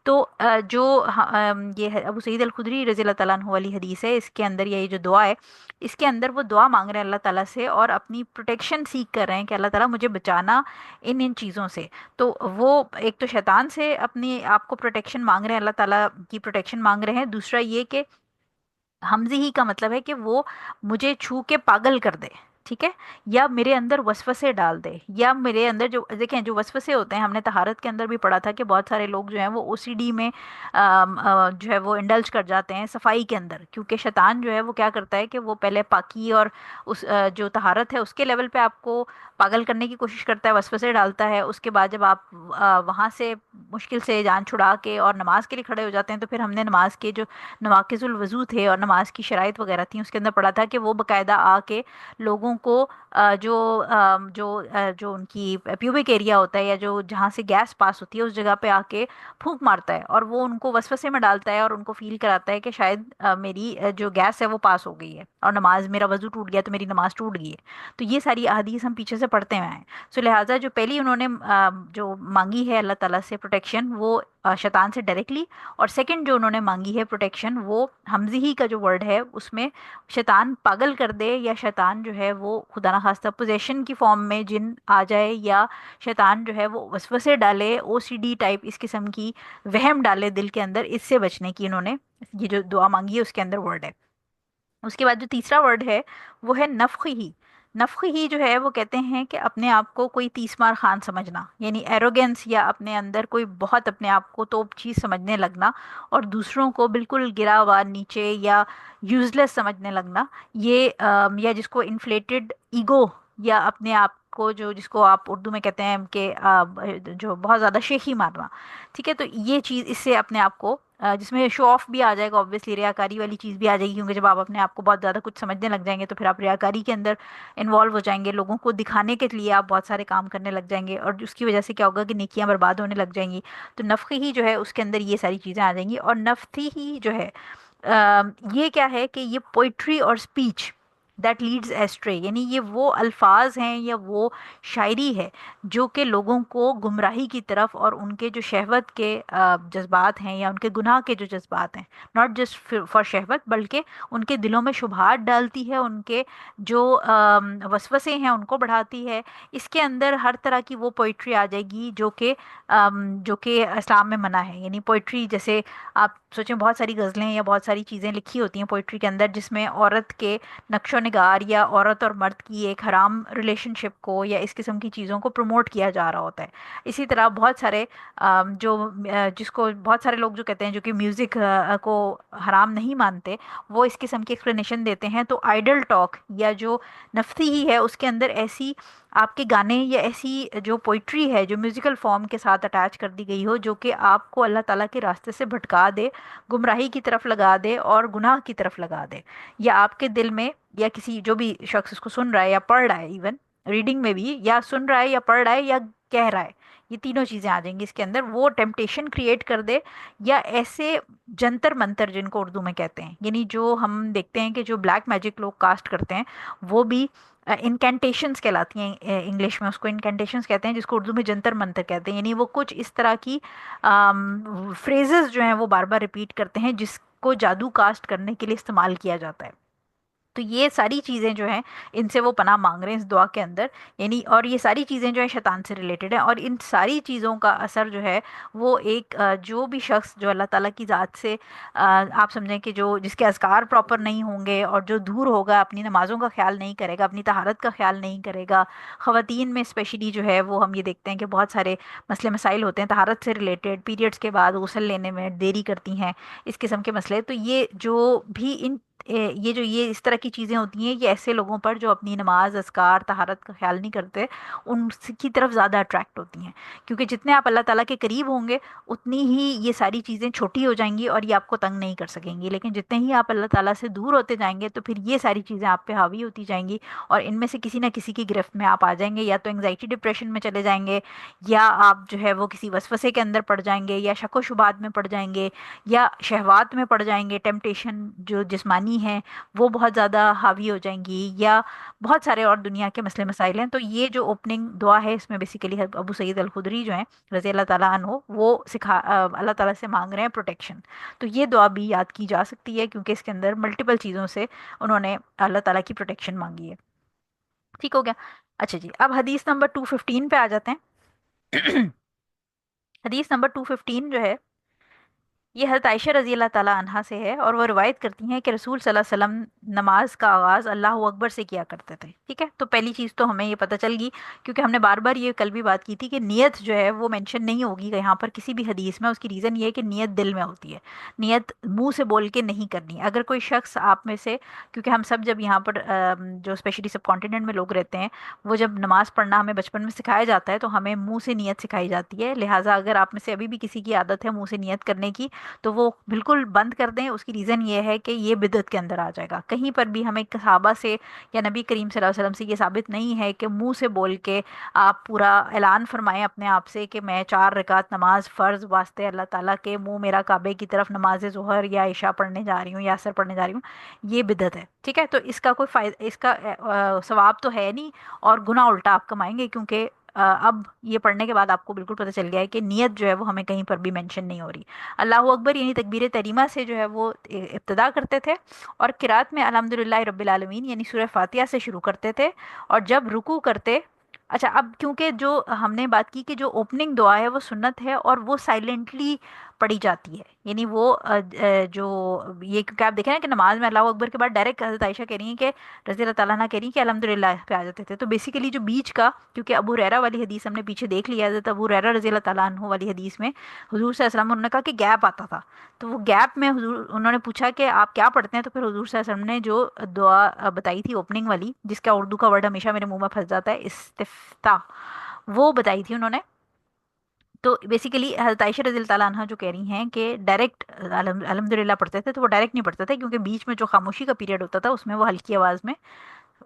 तो ये है अबू सईद अल खुदरी रज़ी अल्लाह ताला अन्हु वाली हदीस है, इसके अंदर ये जो दुआ है, इसके अंदर वो दुआ मांग रहे हैं अल्लाह ताला से और अपनी प्रोटेक्शन सीख कर रहे हैं कि अल्लाह ताला मुझे बचाना इन इन चीज़ों से। तो वो एक तो शैतान से अपनी आप को प्रोटेक्शन मांग रहे हैं, अल्लाह ताला की प्रोटेक्शन मांग रहे हैं। दूसरा ये कि हमज़ी ही का मतलब है कि वो मुझे छू के पागल कर दे। ठीक है। या मेरे अंदर वसवसे डाल दे, या मेरे अंदर जो देखें जो वसवसे होते हैं, हमने तहारत के अंदर भी पढ़ा था कि बहुत सारे लोग जो हैं वो ओसीडी में जो है वो इंडल्ज कर जाते हैं सफाई के अंदर, क्योंकि शैतान जो है वो क्या करता है कि वो पहले पाकी और उस जो तहारत है उसके लेवल पे आपको पागल करने की कोशिश करता है, वसवसे डालता है। उसके बाद जब आप वहाँ से मुश्किल से जान छुड़ा के और नमाज के लिए खड़े हो जाते हैं, तो फिर हमने नमाज के जो नवाकिजुल वज़ू थे और नमाज की शराइत वगैरह थी उसके अंदर पढ़ा था कि वो बकायदा आके लोगों को जो उनकी प्यूबिक एरिया होता है या जो जहाँ से गैस पास होती है उस जगह पे आके फूंक मारता है, और वो उनको वसवसे में डालता है और उनको फील कराता है कि शायद मेरी जो गैस है वो पास हो गई है और नमाज, मेरा वजू टूट गया तो मेरी नमाज टूट गई है। तो ये सारी अहादीस हम पीछे से पढ़ते हुए हैं। सो लिहाजा जो पहली उन्होंने जो मांगी है अल्लाह ताला से प्रोटेक्शन, वो शैतान से डायरेक्टली। और सेकंड जो उन्होंने मांगी है प्रोटेक्शन, वो हमज़ी ही का जो वर्ड है उसमें शैतान पागल कर दे, या शैतान जो है वो खुदा ना खास्ता पोजेशन की फॉर्म में जिन आ जाए, या शैतान जो है वो वसवसे डाले, ओसीडी टाइप इस किस्म की वहम डाले दिल के अंदर, इससे बचने की इन्होंने ये जो दुआ मांगी है उसके अंदर वर्ड है। उसके बाद जो तीसरा वर्ड है वो है नफ़्ख़ ही। नफ़्ख़ ही जो है वो कहते हैं कि अपने आप को कोई तीसमार खान समझना, यानी एरोगेंस, या अपने अंदर कोई बहुत अपने आप को तोप चीज़ समझने लगना और दूसरों को बिल्कुल गिरा हुआ नीचे या यूजलेस समझने लगना। ये या जिसको इन्फ्लेटेड ईगो, या अपने आप को जो जिसको आप उर्दू में कहते हैं कि जो बहुत ज़्यादा शेखी मारना। ठीक है। तो ये चीज़, इससे अपने आप को जिसमें शो ऑफ भी आ जाएगा, ऑब्वियसली रियाकारी वाली चीज़ भी आ जाएगी, क्योंकि जब आप अपने आप को बहुत ज़्यादा कुछ समझने लग जाएंगे तो फिर आप रियाकारी के अंदर इन्वॉल्व हो जाएंगे, लोगों को दिखाने के लिए आप बहुत सारे काम करने लग जाएंगे, और उसकी वजह से क्या होगा कि नेकियां बर्बाद होने लग जाएंगी। तो नफ़्ख़ी ही जो है उसके अंदर ये सारी चीज़ें आ जाएंगी। और नफ़्ती ही जो है ये क्या है कि ये पोइट्री और स्पीच दैट लीड्स एस्ट्रे, यानी ये वो अल्फाज हैं या वो शायरी है जो कि लोगों को गुमराही की तरफ और उनके जो शहवत के जज्बात हैं या उनके गुनाह के जो जज्बात हैं, नॉट जस्ट फॉर शहवत, बल्कि उनके दिलों में शुबहात डालती है, उनके जो वसवसे हैं उनको बढ़ाती है। इसके अंदर हर तरह की वो पोइट्री आ जाएगी जो कि इस्लाम में मना है। यानी पोइट्री जैसे आप सोचें बहुत सारी गज़लें या बहुत सारी चीज़ें लिखी होती हैं पोइट्री के अंदर जिसमें औरत के नक्शो निगार या औरत और मर्द की एक हराम रिलेशनशिप को या इस किस्म की चीज़ों को प्रमोट किया जा रहा होता है। इसी तरह बहुत सारे जिसको बहुत सारे लोग जो कहते हैं जो कि म्यूज़िक को हराम नहीं मानते, वो इस किस्म की एक्सप्लेनेशन देते हैं। तो आइडल टॉक या जो नफसी ही है उसके अंदर ऐसी आपके गाने या ऐसी जो पोइट्री है जो म्यूज़िकल फॉर्म के साथ अटैच कर दी गई हो जो कि आपको अल्लाह ताला के रास्ते से भटका दे, गुमराही की तरफ लगा दे और गुनाह की तरफ लगा दे, या आपके दिल में या किसी जो भी शख्स इसको सुन रहा है या पढ़ रहा है, इवन रीडिंग में भी या सुन रहा है या पढ़ रहा है या कह रहा है, ये तीनों चीज़ें आ जाएंगी इसके अंदर, वो टेम्पटेशन क्रिएट कर दे। या ऐसे जंतर मंतर जिनको उर्दू में कहते हैं, यानी जो हम देखते हैं कि जो ब्लैक मैजिक लोग कास्ट करते हैं वो भी इनकेंटेशंस कहलाती हैं, इंग्लिश में उसको इनकेंटेशंस कहते हैं, जिसको उर्दू में जंतर मंतर कहते हैं। यानी वो कुछ इस तरह की फ्रेजेस जो हैं वो बार बार रिपीट करते हैं जिसको जादू कास्ट करने के लिए इस्तेमाल किया जाता है। तो ये सारी चीज़ें जो हैं इनसे वो पनाह मांग रहे हैं इस दुआ के अंदर, यानी और ये सारी चीज़ें जो है शैतान से रिलेटेड है। और इन सारी चीज़ों का असर जो है वो एक जो भी शख्स जो अल्लाह ताला की ज़ात से आप समझें कि जो जिसके अज़कार प्रॉपर नहीं होंगे और जो दूर होगा, अपनी नमाज़ों का ख्याल नहीं करेगा, अपनी तहारत का ख्याल नहीं करेगा। ख़वातीन में स्पेशली जो है वो हम ये देखते हैं कि बहुत सारे मसले मसाइल होते हैं तहारत से रिलेटेड, पीरियड्स के बाद गुस्ल लेने में देरी करती हैं, इस किस्म के मसले। तो ये जो भी ये जो ये इस तरह की चीज़ें होती हैं ये ऐसे लोगों पर जो अपनी नमाज अस्कार तहारत का ख्याल नहीं करते उनकी तरफ ज़्यादा अट्रैक्ट होती हैं। क्योंकि जितने आप अल्लाह ताला के करीब होंगे उतनी ही ये सारी चीज़ें छोटी हो जाएंगी और ये आपको तंग नहीं कर सकेंगी। लेकिन जितने ही आप अल्लाह ताला से दूर होते जाएंगे तो फिर ये सारी चीज़ें आप पे हावी होती जाएंगी और इनमें से किसी ना किसी की गिरफ्त में आप आ जाएंगे, या तो एंग्जाइटी डिप्रेशन में चले जाएंगे, या आप जो है वो किसी वसवसे के अंदर पड़ जाएंगे, या शक शुबात में पड़ जाएंगे, या शहवात में पड़ जाएंगे, टेम्पटेशन जो जिस्मानी है वो बहुत ज़्यादा हावी हो जाएंगी, या बहुत सारे और दुनिया के मसले मसाइल हैं। तो ये जो ओपनिंग दुआ है इसमें बेसिकली अबू सईद अल खुदरी जो हैं रज़ी अल्लाह ताला अन्हो वो अल्लाह ताला से मांग रहे हैं प्रोटेक्शन। तो ये दुआ भी याद की जा सकती है क्योंकि इसके अंदर मल्टीपल चीज़ों से उन्होंने अल्लाह ताला की प्रोटेक्शन मांगी है। ठीक हो गया। अच्छा जी, अब हदीस नंबर 215 पे आ जाते हैं। हदीस नंबर 215 जो है ये हज़रत आयशा रज़ी अल्लाह ताला अन्हा से है और वो रिवायत करती हैं कि रसूल सल्लल्लाहु अलैहि वसल्लम नमाज का आगाज़ अल्लाह अकबर से किया करते थे। ठीक है, तो पहली चीज़ तो हमें ये पता चल गई, क्योंकि हमने बार बार ये कल भी बात की थी कि नियत जो है वो मेंशन नहीं होगी यहाँ पर किसी भी हदीस में। उसकी रीज़न ये है कि नियत दिल में होती है, नियत मुंह से बोल के नहीं करनी। अगर कोई शख्स आप में से, क्योंकि हम सब जब यहाँ पर जो स्पेशली सब कॉन्टिनेंट में लोग रहते हैं वो जब नमाज पढ़ना हमें बचपन में सिखाया जाता है तो हमें मुंह से नियत सिखाई जाती है। लिहाजा अगर आप में से अभी भी किसी की आदत है मुंह से नियत करने की तो वो बिल्कुल बंद कर दें। उसकी रीज़न ये है कि ये बिदअत के अंदर आ जाएगा। कहीं पर भी हमें सहाबा से या नबी करीम सल्लल्लाहु अलैहि वसल्लम से ये साबित नहीं है कि मुंह से बोल के आप पूरा ऐलान फरमाएं अपने आप से कि मैं 4 रकात नमाज फ़र्ज वास्ते अल्लाह ताला के मुंह मेरा काबे की तरफ नमाज ज़ोहर या इशा पढ़ने जा रही हूँ या असर पढ़ने जा रही हूँ, ये बिदअत है। ठीक है, तो इसका कोई फ़ायदा, इसका सवाब तो है नहीं और गुनाह उल्टा आप कमाएंगे, क्योंकि अब ये पढ़ने के बाद आपको बिल्कुल पता चल गया है कि नियत जो है वो हमें कहीं पर भी मेंशन नहीं हो रही। अल्लाह अकबर यानी तकबीर तरीमा से जो है वो इब्तदा करते थे और किरात में अल्हम्दुलिल्लाह रब्बिल आलमीन यानी सूरह फातिहा से शुरू करते थे। और जब रुकू करते, अच्छा अब क्योंकि जो हमने बात की कि जो ओपनिंग दुआ है वो सुन्नत है और वो साइलेंटली पढ़ी जाती है, यानी वो जो ये क्योंकि आप देखें ना कि नमाज में अल्लाह अकबर के बाद डायरेक्ट हज़रत आयशा कह रही हैं कि रज़ी अल्लाह ताला अन्हा कह रही हैं कि अल्हम्दुलिल्लाह पे आ जाते थे। तो बेसिकली जो बीच का, क्योंकि अबू हुरैरा वाली हदीस हमने पीछे देख लिया, हज़रत अबू हुरैरा रज़ी अल्लाह ताला अन्हु वाली हदीस में हुजूर सल्लल्लाहु अलैहि वसल्लम उन्होंने कहा कि गैप आता था। तो वो गैप में हुजूर उन्होंने पूछा कि आप क्या पढ़ते हैं, तो फिर हुजूर सल्लल्लाहु अलैहि वसल्लम ने जो दुआ बताई थी ओपनिंग वाली, जिसका उर्दू का वर्ड हमेशा मेरे मुंह में फंस जाता है, इस्तिफ्ता, वो बताई थी उन्होंने। तो बेसिकली हज़रत आयशा रज़ी अल्लाह ताला अन्हा जो कह रही हैं कि डायरेक्ट अल्हम्दुलिल्लाह पढ़ते थे, तो वो डायरेक्ट नहीं पढ़ते थे क्योंकि बीच में जो खामोशी का पीरियड होता था उसमें वो हल्की आवाज़ में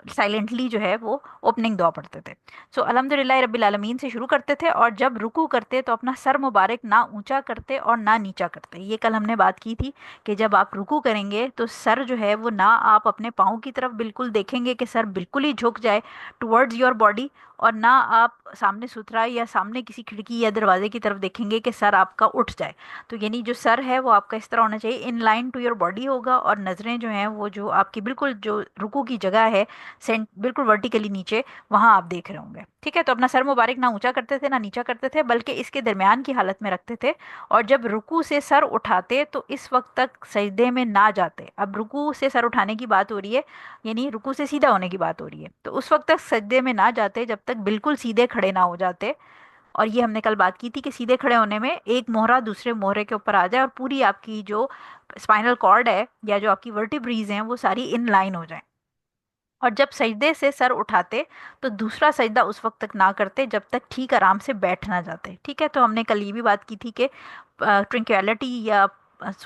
साइलेंटली जो है वो ओपनिंग दुआ पढ़ते थे। सो अल्हम्दुलिल्लाह रब्बिल आलमीन से शुरू करते थे और जब रुकू करते तो अपना सर मुबारक ना ऊंचा करते और ना नीचा करते। ये कल हमने बात की थी कि जब आप रुकू करेंगे तो सर जो है वो ना आप अपने पाँव की तरफ बिल्कुल देखेंगे कि सर बिल्कुल ही झुक जाए टुवर्ड्स योर बॉडी, اور نہ آپ سامنے ستھرا یا سامنے کسی کھڑکی یا دروازے کی طرف دیکھیں گے کہ سر آپ کا اٹھ جائے. تو یعنی جو سر ہے وہ آپ کا اس طرح ہونا چاہیے، in line to your body ہوگا، اور نظریں جو ہیں وہ جو آپ کی بالکل جو رکوع کی جگہ ہے بالکل ورٹیکلی نیچے، وہاں آپ دیکھ رہے ہوں گے. ٹھیک ہے، تو اپنا سر مبارک نہ اونچا کرتے تھے نہ نیچا کرتے تھے، بلکہ اس کے درمیان کی حالت میں رکھتے تھے. اور جب رکوع سے سر اٹھاتے تو اس وقت تک سجدے میں نہ جاتے. اب رکوع سے سر اٹھانے کی بات ہو رہی ہے، یعنی رکوع سے سیدھا ہونے کی بات ہو رہی ہے، تو اس وقت تک سجدے میں نہ جاتے جب تک بالکل سیدھے کھڑے نہ ہو جاتے. اور یہ ہم نے کل بات کی تھی کہ سیدھے کھڑے ہونے میں ایک مہرہ دوسرے مہرے کے اوپر آ جائے اور پوری آپ کی جو اسپائنل کارڈ ہے یا جو آپ کی ورٹیبریز ہیں وہ ساری ان لائن ہو جائیں. اور جب سجدے سے سر اٹھاتے تو دوسرا سجدہ اس وقت تک نہ کرتے جب تک ٹھیک آرام سے بیٹھ نہ جاتے. ٹھیک ہے، تو ہم نے کل یہ بھی بات کی تھی کہ ٹرنکویلٹی یا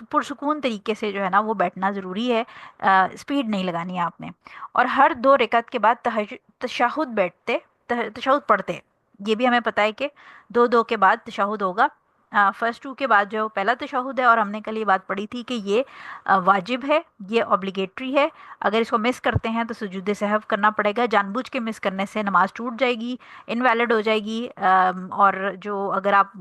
پرسکون طریقے سے جو ہے نا وہ بیٹھنا ضروری ہے، اسپیڈ نہیں لگانی ہے آپ نے. اور ہر 2 رکعت کے بعد تشہد بیٹھتے، تشہد پڑھتے. یہ بھی ہمیں پتہ ہے کہ 2 کے بعد تشہد ہوگا. فرسٹ 2 کے بعد جو پہلا تشہد ہے، اور ہم نے کل یہ بات پڑھی تھی کہ یہ واجب ہے، یہ اوبلیگیٹری ہے. اگر اس کو مس کرتے ہیں تو سجود سہو کرنا پڑے گا. جان بوجھ کے مس کرنے سے نماز ٹوٹ جائے گی، انویلڈ ہو جائے گی. اور جو اگر آپ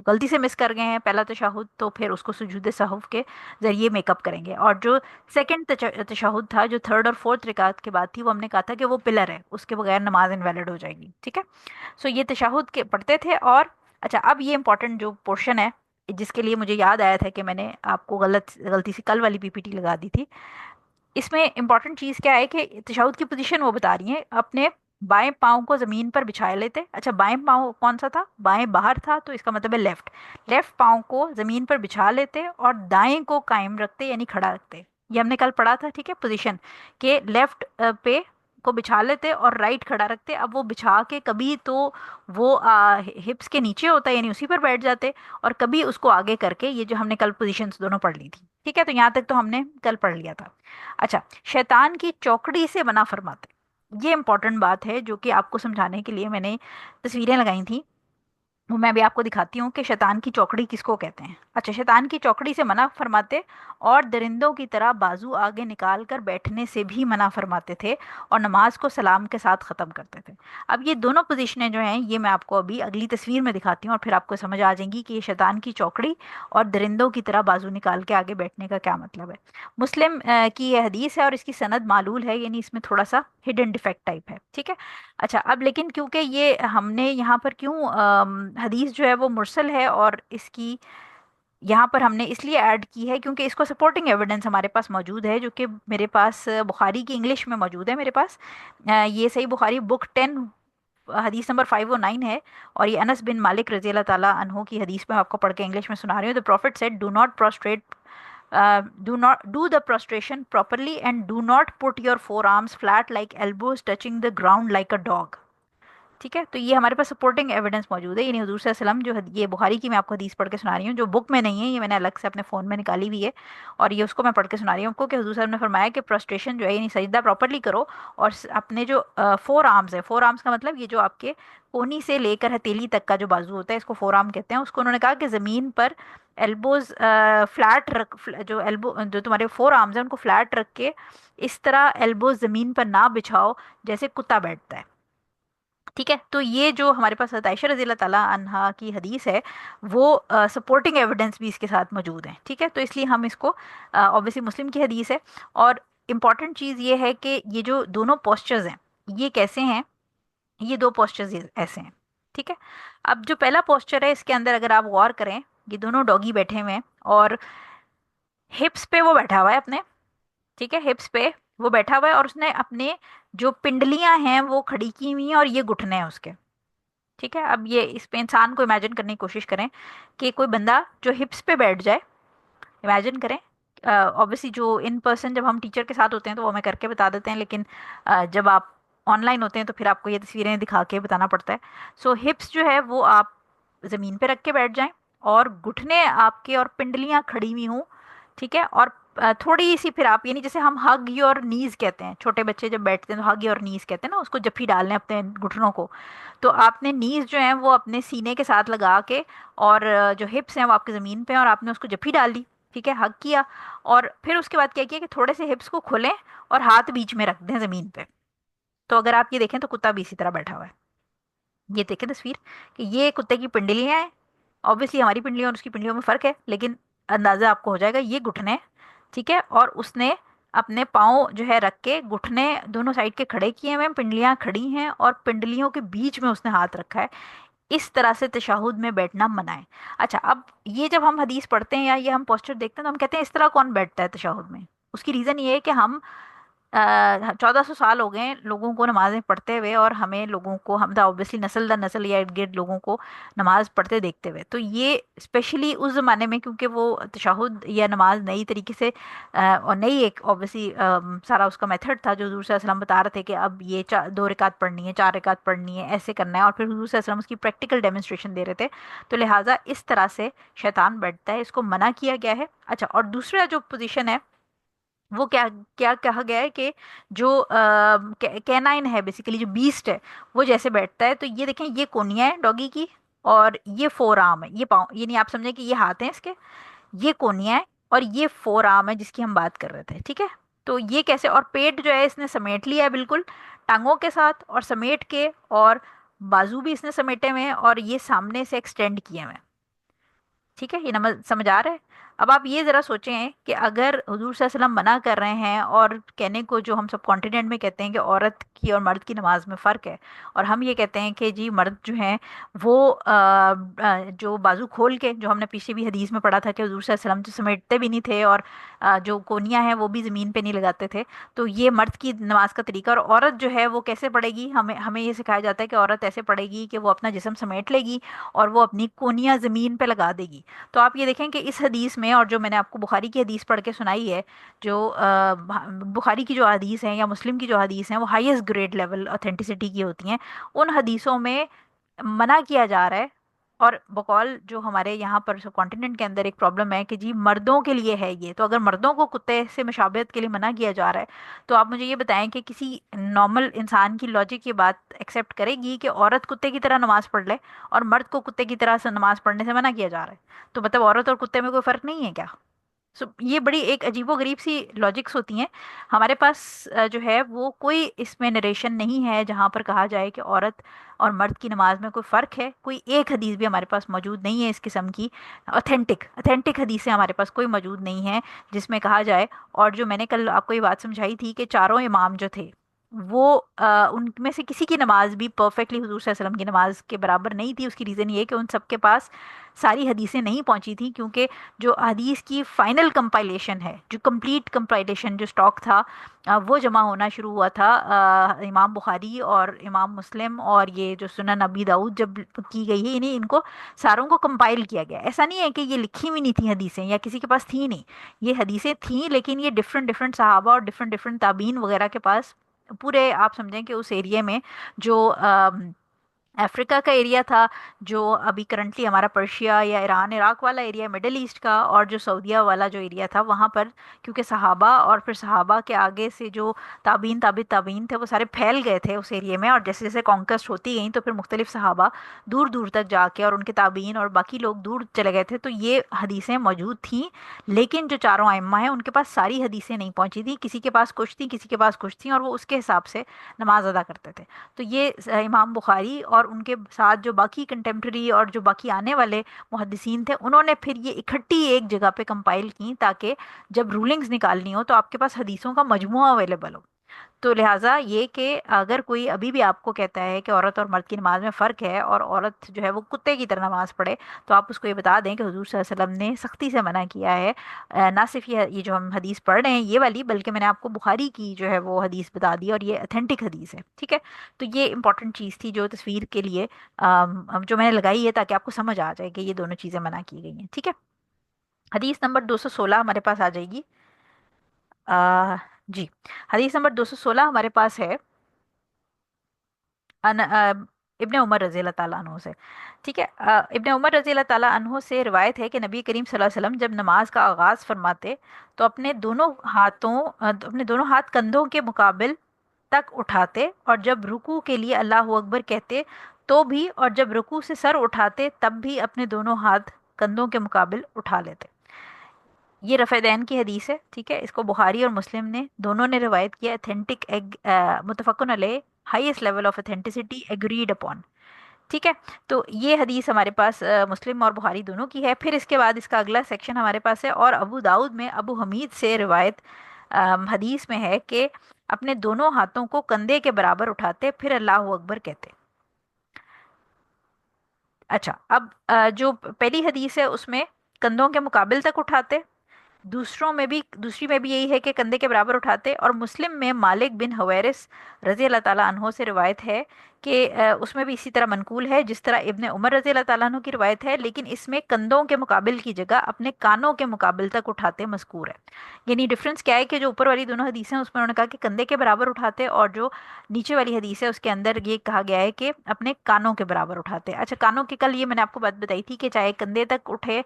غلطی سے مس کر گئے ہیں پہلا تشہد تو پھر اس کو سجود سہو کے ذریعے میک اپ کریں گے. اور جو سیکنڈ تشہد تھا جو تھرڈ اور فورتھ رکعت کے بعد تھی، وہ ہم نے کہا تھا کہ وہ پلر ہے، اس کے بغیر نماز انویلڈ ہو جائے گی. ٹھیک ہے، سو یہ تشہد کے پڑھتے تھے. اور اچھا، اب یہ امپورٹنٹ جو پورشن ہے جس کے لیے مجھے یاد آیا تھا کہ میں نے آپ کو غلطی سے کل والی پی پی ٹی لگا دی تھی. اس میں امپورٹنٹ چیز کیا ہے کہ تشہد کی پوزیشن وہ بتا رہی ہیں. اپنے بائیں پاؤں کو زمین پر بچھائے لیتے. اچھا، بائیں پاؤں کون سا تھا؟ بائیں باہر تھا، تو اس کا مطلب ہے لیفٹ. لیفٹ پاؤں کو زمین پر بچھا لیتے اور دائیں کو قائم رکھتے یعنی کھڑا رکھتے. یہ ہم نے کل پڑھا تھا. ٹھیک ہے، پوزیشن کہ لیفٹ پہ کو بچھا لیتے اور رائٹ کھڑا رکھتے. اب وہ بچھا کے کبھی تو وہ ہپس کے نیچے ہوتا ہے یعنی اسی پر بیٹھ جاتے، اور کبھی اس کو آگے کر کے. یہ جو ہم نے کل پوزیشنز دونوں پڑھ لی تھی. ٹھیک ہے، تو یہاں تک تو ہم نے کل پڑھ لیا تھا. اچھا، شیطان کی چوکڑی سے منع فرماتے. یہ امپورٹنٹ بات ہے جو کہ آپ کو سمجھانے کے لیے میں نے تصویریں لگائی تھیں. وہ میں بھی آپ کو دکھاتی ہوں کہ شیطان کی چوکڑی کس کو کہتے ہیں. اچھا، شیطان کی چوکڑی سے منع فرماتے اور درندوں کی طرح بازو آگے نکال کر بیٹھنے سے بھی منع فرماتے تھے، اور نماز کو سلام کے ساتھ ختم کرتے تھے. اب یہ دونوں پوزیشنیں جو ہیں یہ میں آپ کو ابھی اگلی تصویر میں دکھاتی ہوں، اور پھر آپ کو سمجھ آ جائیں گی کہ یہ شیطان کی چوکڑی اور درندوں کی طرح بازو نکال کے آگے بیٹھنے کا کیا مطلب ہے. مسلم کی یہ حدیث ہے اور اس کی سند معلول ہے، یعنی اس میں تھوڑا سا ہڈن ڈیفیکٹ ٹائپ ہے. ٹھیک ہے، اچھا اب لیکن کیونکہ یہ ہم نے یہاں پر کیوں حدیث جو ہے وہ مرسل ہے، اور اس کی یہاں پر ہم نے اس لیے ایڈ کی ہے کیونکہ اس کو سپورٹنگ ایویڈنس ہمارے پاس موجود ہے، جو کہ میرے پاس بخاری کی انگلش میں موجود ہے. میرے پاس یہ صحیح بخاری بک 10 حدیث نمبر 509 ہے. اور یہ انس بن مالک رضی اللہ تعالیٰ عنہ کی حدیث میں آپ کو پڑھ کے انگلش میں سنا رہی ہوں. The prophet said, do not prostrate do not do the prostration properly and do not put your forearms flat like elbows touching the ground like a dog. ٹھیک ہے، تو یہ ہمارے پاس سپورٹنگ ایویڈنس موجود ہے، یعنی حضور صلی اللہ علیہ وسلم جو یہ بخاری کی میں آپ کو حدیث پڑھ کے سنا رہی ہوں جو بک میں نہیں ہے، یہ میں نے الگ سے اپنے فون میں نکالی ہوئی ہے، اور یہ اس کو میں پڑھ کے سنا رہی ہوں آپ کو کہ حضور صلی اللہ علیہ وسلم نے فرمایا کہ پروسٹریشن جو ہے یعنی سجدہ پراپرلی کرو، اور اپنے جو فور آرمز ہے، فور آرمز کا مطلب یہ جو آپ کے کونی سے لے کر ہتھیلی تک کا جو بازو ہوتا ہے اس کو فور آرم کہتے ہیں. اس کو انہوں نے کہا کہ زمین پر ایلبوز فلیٹ رکھ، جو ایلبو جو تمہارے فور آرمز ہیں ان کو فلیٹ رکھ کے اس طرح ایلبوز زمین پر نہ بچھاؤ جیسے کتا بیٹھتا ہے. ٹھیک ہے، تو یہ جو ہمارے پاس حضرت عائشہ رضی اللہ تعالیٰ عنہا کی حدیث ہے وہ سپورٹنگ ایویڈنس بھی اس کے ساتھ موجود ہیں. ٹھیک ہے، تو اس لیے ہم اس کو اوبیسلی مسلم کی حدیث ہے. اور امپورٹنٹ چیز یہ ہے کہ یہ جو دونوں پوسچرز ہیں یہ کیسے ہیں؟ یہ دو پوسچرز ایسے ہیں. ٹھیک ہے، اب جو پہلا پوسچر ہے اس کے اندر اگر آپ غور کریں، یہ دونوں ڈوگی بیٹھے ہوئے ہیں اور ہپس پہ وہ بیٹھا ہوا ہے اپنے. ٹھیک ہے، ہپس پہ وہ بیٹھا ہوا ہے اور اس نے اپنے جو پنڈلیاں ہیں وہ کھڑی کی ہوئی ہیں اور یہ گھٹنے ہیں اس کے. ٹھیک ہے، اب یہ اس پہ انسان کو امیجن کرنے کی کوشش کریں کہ کوئی بندہ جو ہپس پہ بیٹھ جائے. امیجن کریں، اوبیسلی جو ان پرسن جب ہم ٹیچر کے ساتھ ہوتے ہیں تو وہ ہمیں کر کے بتا دیتے ہیں، لیکن جب آپ آن لائن ہوتے ہیں تو پھر آپ کو یہ تصویریں دکھا کے بتانا پڑتا ہے. سو ہپس جو ہے وہ آپ زمین پہ رکھ کے بیٹھ جائیں اور گھٹنے آپ کے اور پنڈلیاں کھڑی ہوئی ہوں. ٹھیک ہے، اور تھوڑی سی پھر آپ یعنی جیسے ہم ہگ یور نیز کہتے ہیں، چھوٹے بچے جب بیٹھتے ہیں تو ہگ یور نیز کہتے ہیں نا، اس کو جفی ڈالنے اپنے گھٹنوں کو. تو آپ نے نیز جو ہیں وہ اپنے سینے کے ساتھ لگا کے، اور جو ہپس ہیں وہ آپ کے زمین پہ ہیں اور آپ نے اس کو جفی ڈال دی. ٹھیک ہے، ہگ کیا، اور پھر اس کے بعد کیا کیا کہ تھوڑے سے ہپس کو کھولیں اور ہاتھ بیچ میں رکھ دیں زمین پہ. تو اگر آپ یہ دیکھیں تو کتا بھی اسی طرح بیٹھا ہوا ہے. ये देखें तस्वीर कि ये कुत्ते की पिंडलियां हैं। ऑब्वियसली हमारी पिंडलियों और उसकी पिंडलियों में फर्क है, लेकिन अंदाजा आपको हो जाएगा ये घुटने हैं, ठीक है। और उसने अपने पाँव जो है रख के घुटने दोनों साइड के खड़े किए हुए हैं, पिंडलियां खड़ी हैं और पिंडलियों के बीच में उसने हाथ रखा है। इस तरह से तशहुद में बैठना मना है। अच्छा, अब ये जब हम हदीस पढ़ते हैं या ये हम पोस्चर देखते हैं तो हम कहते हैं इस तरह कौन बैठता है तशहुद में। उसकी रीज़न ये है कि हम 1400 साल हो गए हैं लोगों को नमाजें पढ़ते हुए, और हमें लोगों को हम ऑब्वियसली नस्ल दर नस्ल या इर्द गिर्द लोगों को नमाज पढ़ते देखते हुए, तो ये स्पेशली उस ज़माने में क्योंकि वो तशहुद या नमाज नई तरीके से और नई एक ऑब्वियसली सारा उसका मेथड था जो हजूर सल्लल्लाहु अलैहि वसल्लम बता रहे थे कि अब ये 2 रकात पढ़नी है, 4 रकात पढ़नी है, ऐसे करना है, और फिर हजूर सल्लल्लाहु अलैहि वसल्लम उसकी प्रैक्टिकल डेमोन्स्ट्रेशन दे रहे थे। तो लिहाजा इस तरह से शैतान बैठता है, इसको मना किया गया है। अच्छा, और दूसरा जो पोजीशन है वो क्या क्या कहा गया है कि जो कैनाइन है, बेसिकली जो बीस्ट है, वो जैसे बैठता है। तो ये देखें, ये कोनिया है डॉगी की, और ये फोर आर्म है, ये पाँव, ये नहीं आप समझे कि ये हाथ है इसके, ये कोनिया है, और ये फोर आर्म है जिसकी हम बात कर रहे थे, ठीक है। तो ये कैसे, और पेट जो है इसने समेट लिया है बिल्कुल टांगों के साथ, और समेट के, और बाजू भी इसने समेटे हुए हैं, और ये सामने से एक्सटेंड किए हुए हैं, ठीक है। ये नमज समझ आ रहा है। अब आप ये जरा सोचें कि अगर हुजूर सल्लल्लाहु अलैहि वसल्लम मना कर रहे हैं और कहने को जो हम सब कॉन्टिनेंट में कहते हैं कि औरत की और मर्द की नमाज में फ़र्क है, और हम ये कहते हैं कि जी मर्द जो हैं वो जो बाजू खोल के, जो हमने पीछे भी हदीस में पढ़ा था कि हुजूर सल्लल्लाहु अलैहि वसल्लम तो समेटते भी नहीं थे, और जो कोनियाँ हैं वो भी ज़मीन पे नहीं लगाते थे। तो ये मर्द की नमाज का तरीका, और औरत जो है वो कैसे पढ़ेगी, हमें हमें ये सिखाया जाता है कि औरत ऐसे पढ़ेगी कि वो अपना जिस्म समेट लेगी और वो अपनी कोनियाँ ज़मीन पे लगा देगी। तो आप ये देखें कि इस हदीस में, और जो मैंने आपको बुखारी की हदीस पढ़ के सुनाई है, जो बुखारी की जो हदीस हैं या मुस्लिम की जो हदीस हैं वो हाईएस्ट ग्रेड लेवल ऑथेंटिसिटी की होती हैं। उन हदीसों में मना किया जा रहा है। और बकौल जो हमारे यहाँ पर कॉन्टिनेंट के अंदर एक प्रॉब्लम है कि जी मर्दों के लिए है ये, तो अगर मर्दों को कुत्ते से मुशाबहत के लिए मना किया जा रहा है, तो आप मुझे ये बताएं कि किसी नॉर्मल इंसान की लॉजिक ये बात एक्सेप्ट करेगी कि औरत कुत्ते की तरह नमाज पढ़ ले और मर्द को कुत्ते की तरह से नमाज पढ़ने से मना किया जा रहा है? तो मतलब औरत और कुत्ते में कोई फर्क नहीं है क्या? ये बड़ी एक अजीबो गरीब सी लॉजिक्स होती हैं हमारे पास। जो है वो कोई इसमें नरेशन नहीं है जहाँ पर कहा जाए कि औरत और मर्द की नमाज में कोई फ़र्क है। कोई एक हदीस भी हमारे पास मौजूद नहीं है इस किस्म की, ऑथेंटिक ऑथेंटिक हदीसें हमारे पास कोई मौजूद नहीं है जिसमें कहा जाए। और जो मैंने कल आपको ये बात समझाई थी कि चारों इमाम जो थे वो उनमें से किसी की नमाज भी परफेक्टली हुजूर सल्लल्लाहु अलैहि वसल्लम की नमाज के बराबर नहीं थी। उसकी रीज़न ये कि उन सबके पास सारी हदीसें नहीं पहुंची थी, क्योंकि जो हदीस की फाइनल कंपाइलेशन है, जो कंप्लीट कंपाइलेशन जो स्टॉक था, वो जमा होना शुरू हुआ था इमाम बुखारी और इमाम मुस्लिम और ये जो सुनन अबी दाऊद जब की गई है, इन्हीं इनको सारों को कंपाइल किया गया। ऐसा नहीं है कि ये लिखी हुई नहीं थी हदीसें या किसी के पास थी नहीं, ये हदीसें थीं, लेकिन ये डिफरेंट डिफरेंट सहाबा और डिफरेंट डिफरेंट ताबीन वगैरह के पास, पूरे आप समझें कि उस एरिया में जो अफ्रीका का एरिया था, जो अभी करंटली हमारा पर्शिया या ईरान इराक वाला एरिया, मिडिल ईस्ट का, और जो सऊदीया वाला जो एरिया था वहाँ पर, क्योंकि सहाबा और फिर सहाबा के आगे से जो ताबीन ताबी ताबीन थे वो सारे फैल गए थे उस एरिया में, और जैसे जैसे कॉन्क्वेस्ट होती गई तो फिर मुख्तलिफ सहाबा दूर दूर तक जाके और उनके ताबीन और बाकी लोग दूर चले गए थे, तो ये हदीसें मौजूद थीं। लेकिन जो चारों आइम्मा हैं उनके पास सारी हदीसें नहीं पहुंची थी, किसी के पास कुछ थी, किसी के पास कुछ थी, और वो उसके हिसाब से नमाज अदा करते थे। तो ये इमाम बुखारी और उनके साथ जो बाकी कंटेम्प्रेरी और जो बाकी आने वाले मुहद्दिसीन थे, उन्होंने फिर ये इकट्ठी एक जगह पे कंपाइल की ताकि जब रूलिंग्स निकालनी हो तो आपके पास हदीसों का मजमूआ अवेलेबल हो। तो लिहाजा ये कि अगर कोई अभी भी आपको कहता है कि औरत और मर्द की नमाज में फ़र्क है और औरत जो है वो कुत्ते की तरह नमाज पढ़े, तो आप उसको ये बता दें कि हुजूर सल्लल्लाहु अलैहि वसल्लम ने सख्ती से मना किया है। ना सिर्फ ये जो हम हदीस पढ़ रहे हैं ये वाली, बल्कि मैंने आपको बुखारी की जो है वो हदीस बता दी, और ये अथेंटिक हदीस है, ठीक है। तो ये इंपॉर्टेंट चीज़ थी जो तस्वीर के लिए जो मैंने लगाई है ताकि आपको समझ आ जाए कि ये दोनों चीज़ें मना की गई हैं, ठीक है। हदीस नंबर 216 हमारे पास आ जाएगी। आ, जी, हदीस नंबर 216 हमारे पास है इब्ने उमर रजी अल्लाह ताला अन्हो से, ठीक है। इब्ने उमर रजी अल्लाह ताला अन्हो से रिवायत है कि नबी करीम सल्लल्लाहु अलैहि वसल्लम जब नमाज का आगाज़ फरमाते तो अपने दोनों हाथ कंधों के मुकाबिल तक उठाते, और जब रुकू के लिए अल्लाह अकबर कहते तो भी, और जब रुकू से सर उठाते तब भी अपने दोनों हाथ कंधों के मुकाबिल उठा लेते। ये रफ़ेदैन की हदीस है, ठीक है। इसको बुखारी और मुस्लिम ने दोनों ने रिवायत किया। अथेंटिक, मुतफक्कुन अलैह, highest level of authenticity, agreed upon. ٹھیک ہے، تو یہ حدیث ہمارے پاس مسلم اور بخاری دونوں کی ہے. پھر اس کے بعد اس کا اگلا سیکشن ہمارے پاس ہے، اور ابو داؤد میں ابو حمید سے روایت حدیث میں ہے کہ اپنے دونوں ہاتھوں کو کندھے کے برابر اٹھاتے پھر اللہ اکبر کہتے. اچھا، اب جو پہلی حدیث ہے اس میں کندھوں کے مقابل تک اٹھاتے، دوسری میں بھی یہی ہے کہ کندھے کے برابر اٹھاتے. اور مسلم میں مالک بن حویرث رضی اللہ تعالیٰ عنہ سے روایت ہے کہ اس میں بھی اسی طرح منقول ہے جس طرح ابن عمر رضی اللہ تعالیٰ عنہ کی روایت ہے، لیکن اس میں کندھوں کے مقابل کی جگہ اپنے کانوں کے مقابل تک اٹھاتے مذکور ہے. یعنی ڈفرنس کیا ہے کہ جو اوپر والی دونوں حدیثیں ہیں اس میں انہوں نے کہا کہ کندھے کے برابر اٹھاتے، اور جو نیچے والی حدیث ہے اس کے اندر یہ کہا گیا ہے کہ اپنے کانوں کے برابر اٹھاتے. اچھا، کانوں کی کل یہ میں نے آپ کو بات بتائی تھی کہ چاہے کندھے تک اٹھے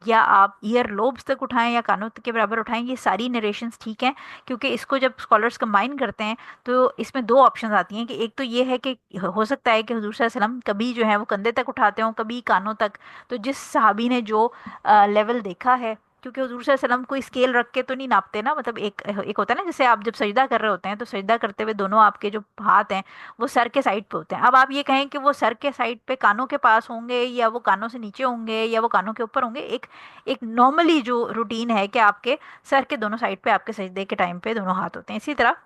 یا آپ ایئر لوبس تک اٹھائیں یا کانوں کے برابر اٹھائیں، یہ ساری نریشنز ٹھیک ہیں، کیونکہ اس کو جب اسکالرس کمبائن کرتے ہیں تو اس میں دو آپشنز آتی ہیں کہ ایک تو یہ ہے کہ ہو سکتا ہے کہ حضور صلی اللہ علیہ وسلم کبھی جو ہے وہ کندھے تک اٹھاتے ہوں، کبھی کانوں تک. تو جس صحابی نے جو لیول دیکھا ہے، کیونکہ حضور صلی اللہ علیہ وسلم کوئی اسکیل رکھ کے تو نہیں ناپتے نا، مطلب ایک ہوتا ہے نا جیسے آپ جب سجدہ کر رہے ہوتے ہیں تو سجدہ کرتے ہوئے دونوں آپ کے جو ہاتھ ہیں وہ سر کے سائڈ پہ ہوتے ہیں. اب آپ یہ کہیں کہ وہ سر کے سائڈ پہ کانوں کے پاس ہوں گے یا وہ کانوں سے نیچے ہوں گے یا وہ کانوں کے اوپر ہوں گے، ایک نارملی جو روٹین ہے کہ آپ کے سر کے دونوں سائڈ پہ آپ کے سجدے کے ٹائم پہ دونوں ہاتھ ہوتے ہیں. اسی طرح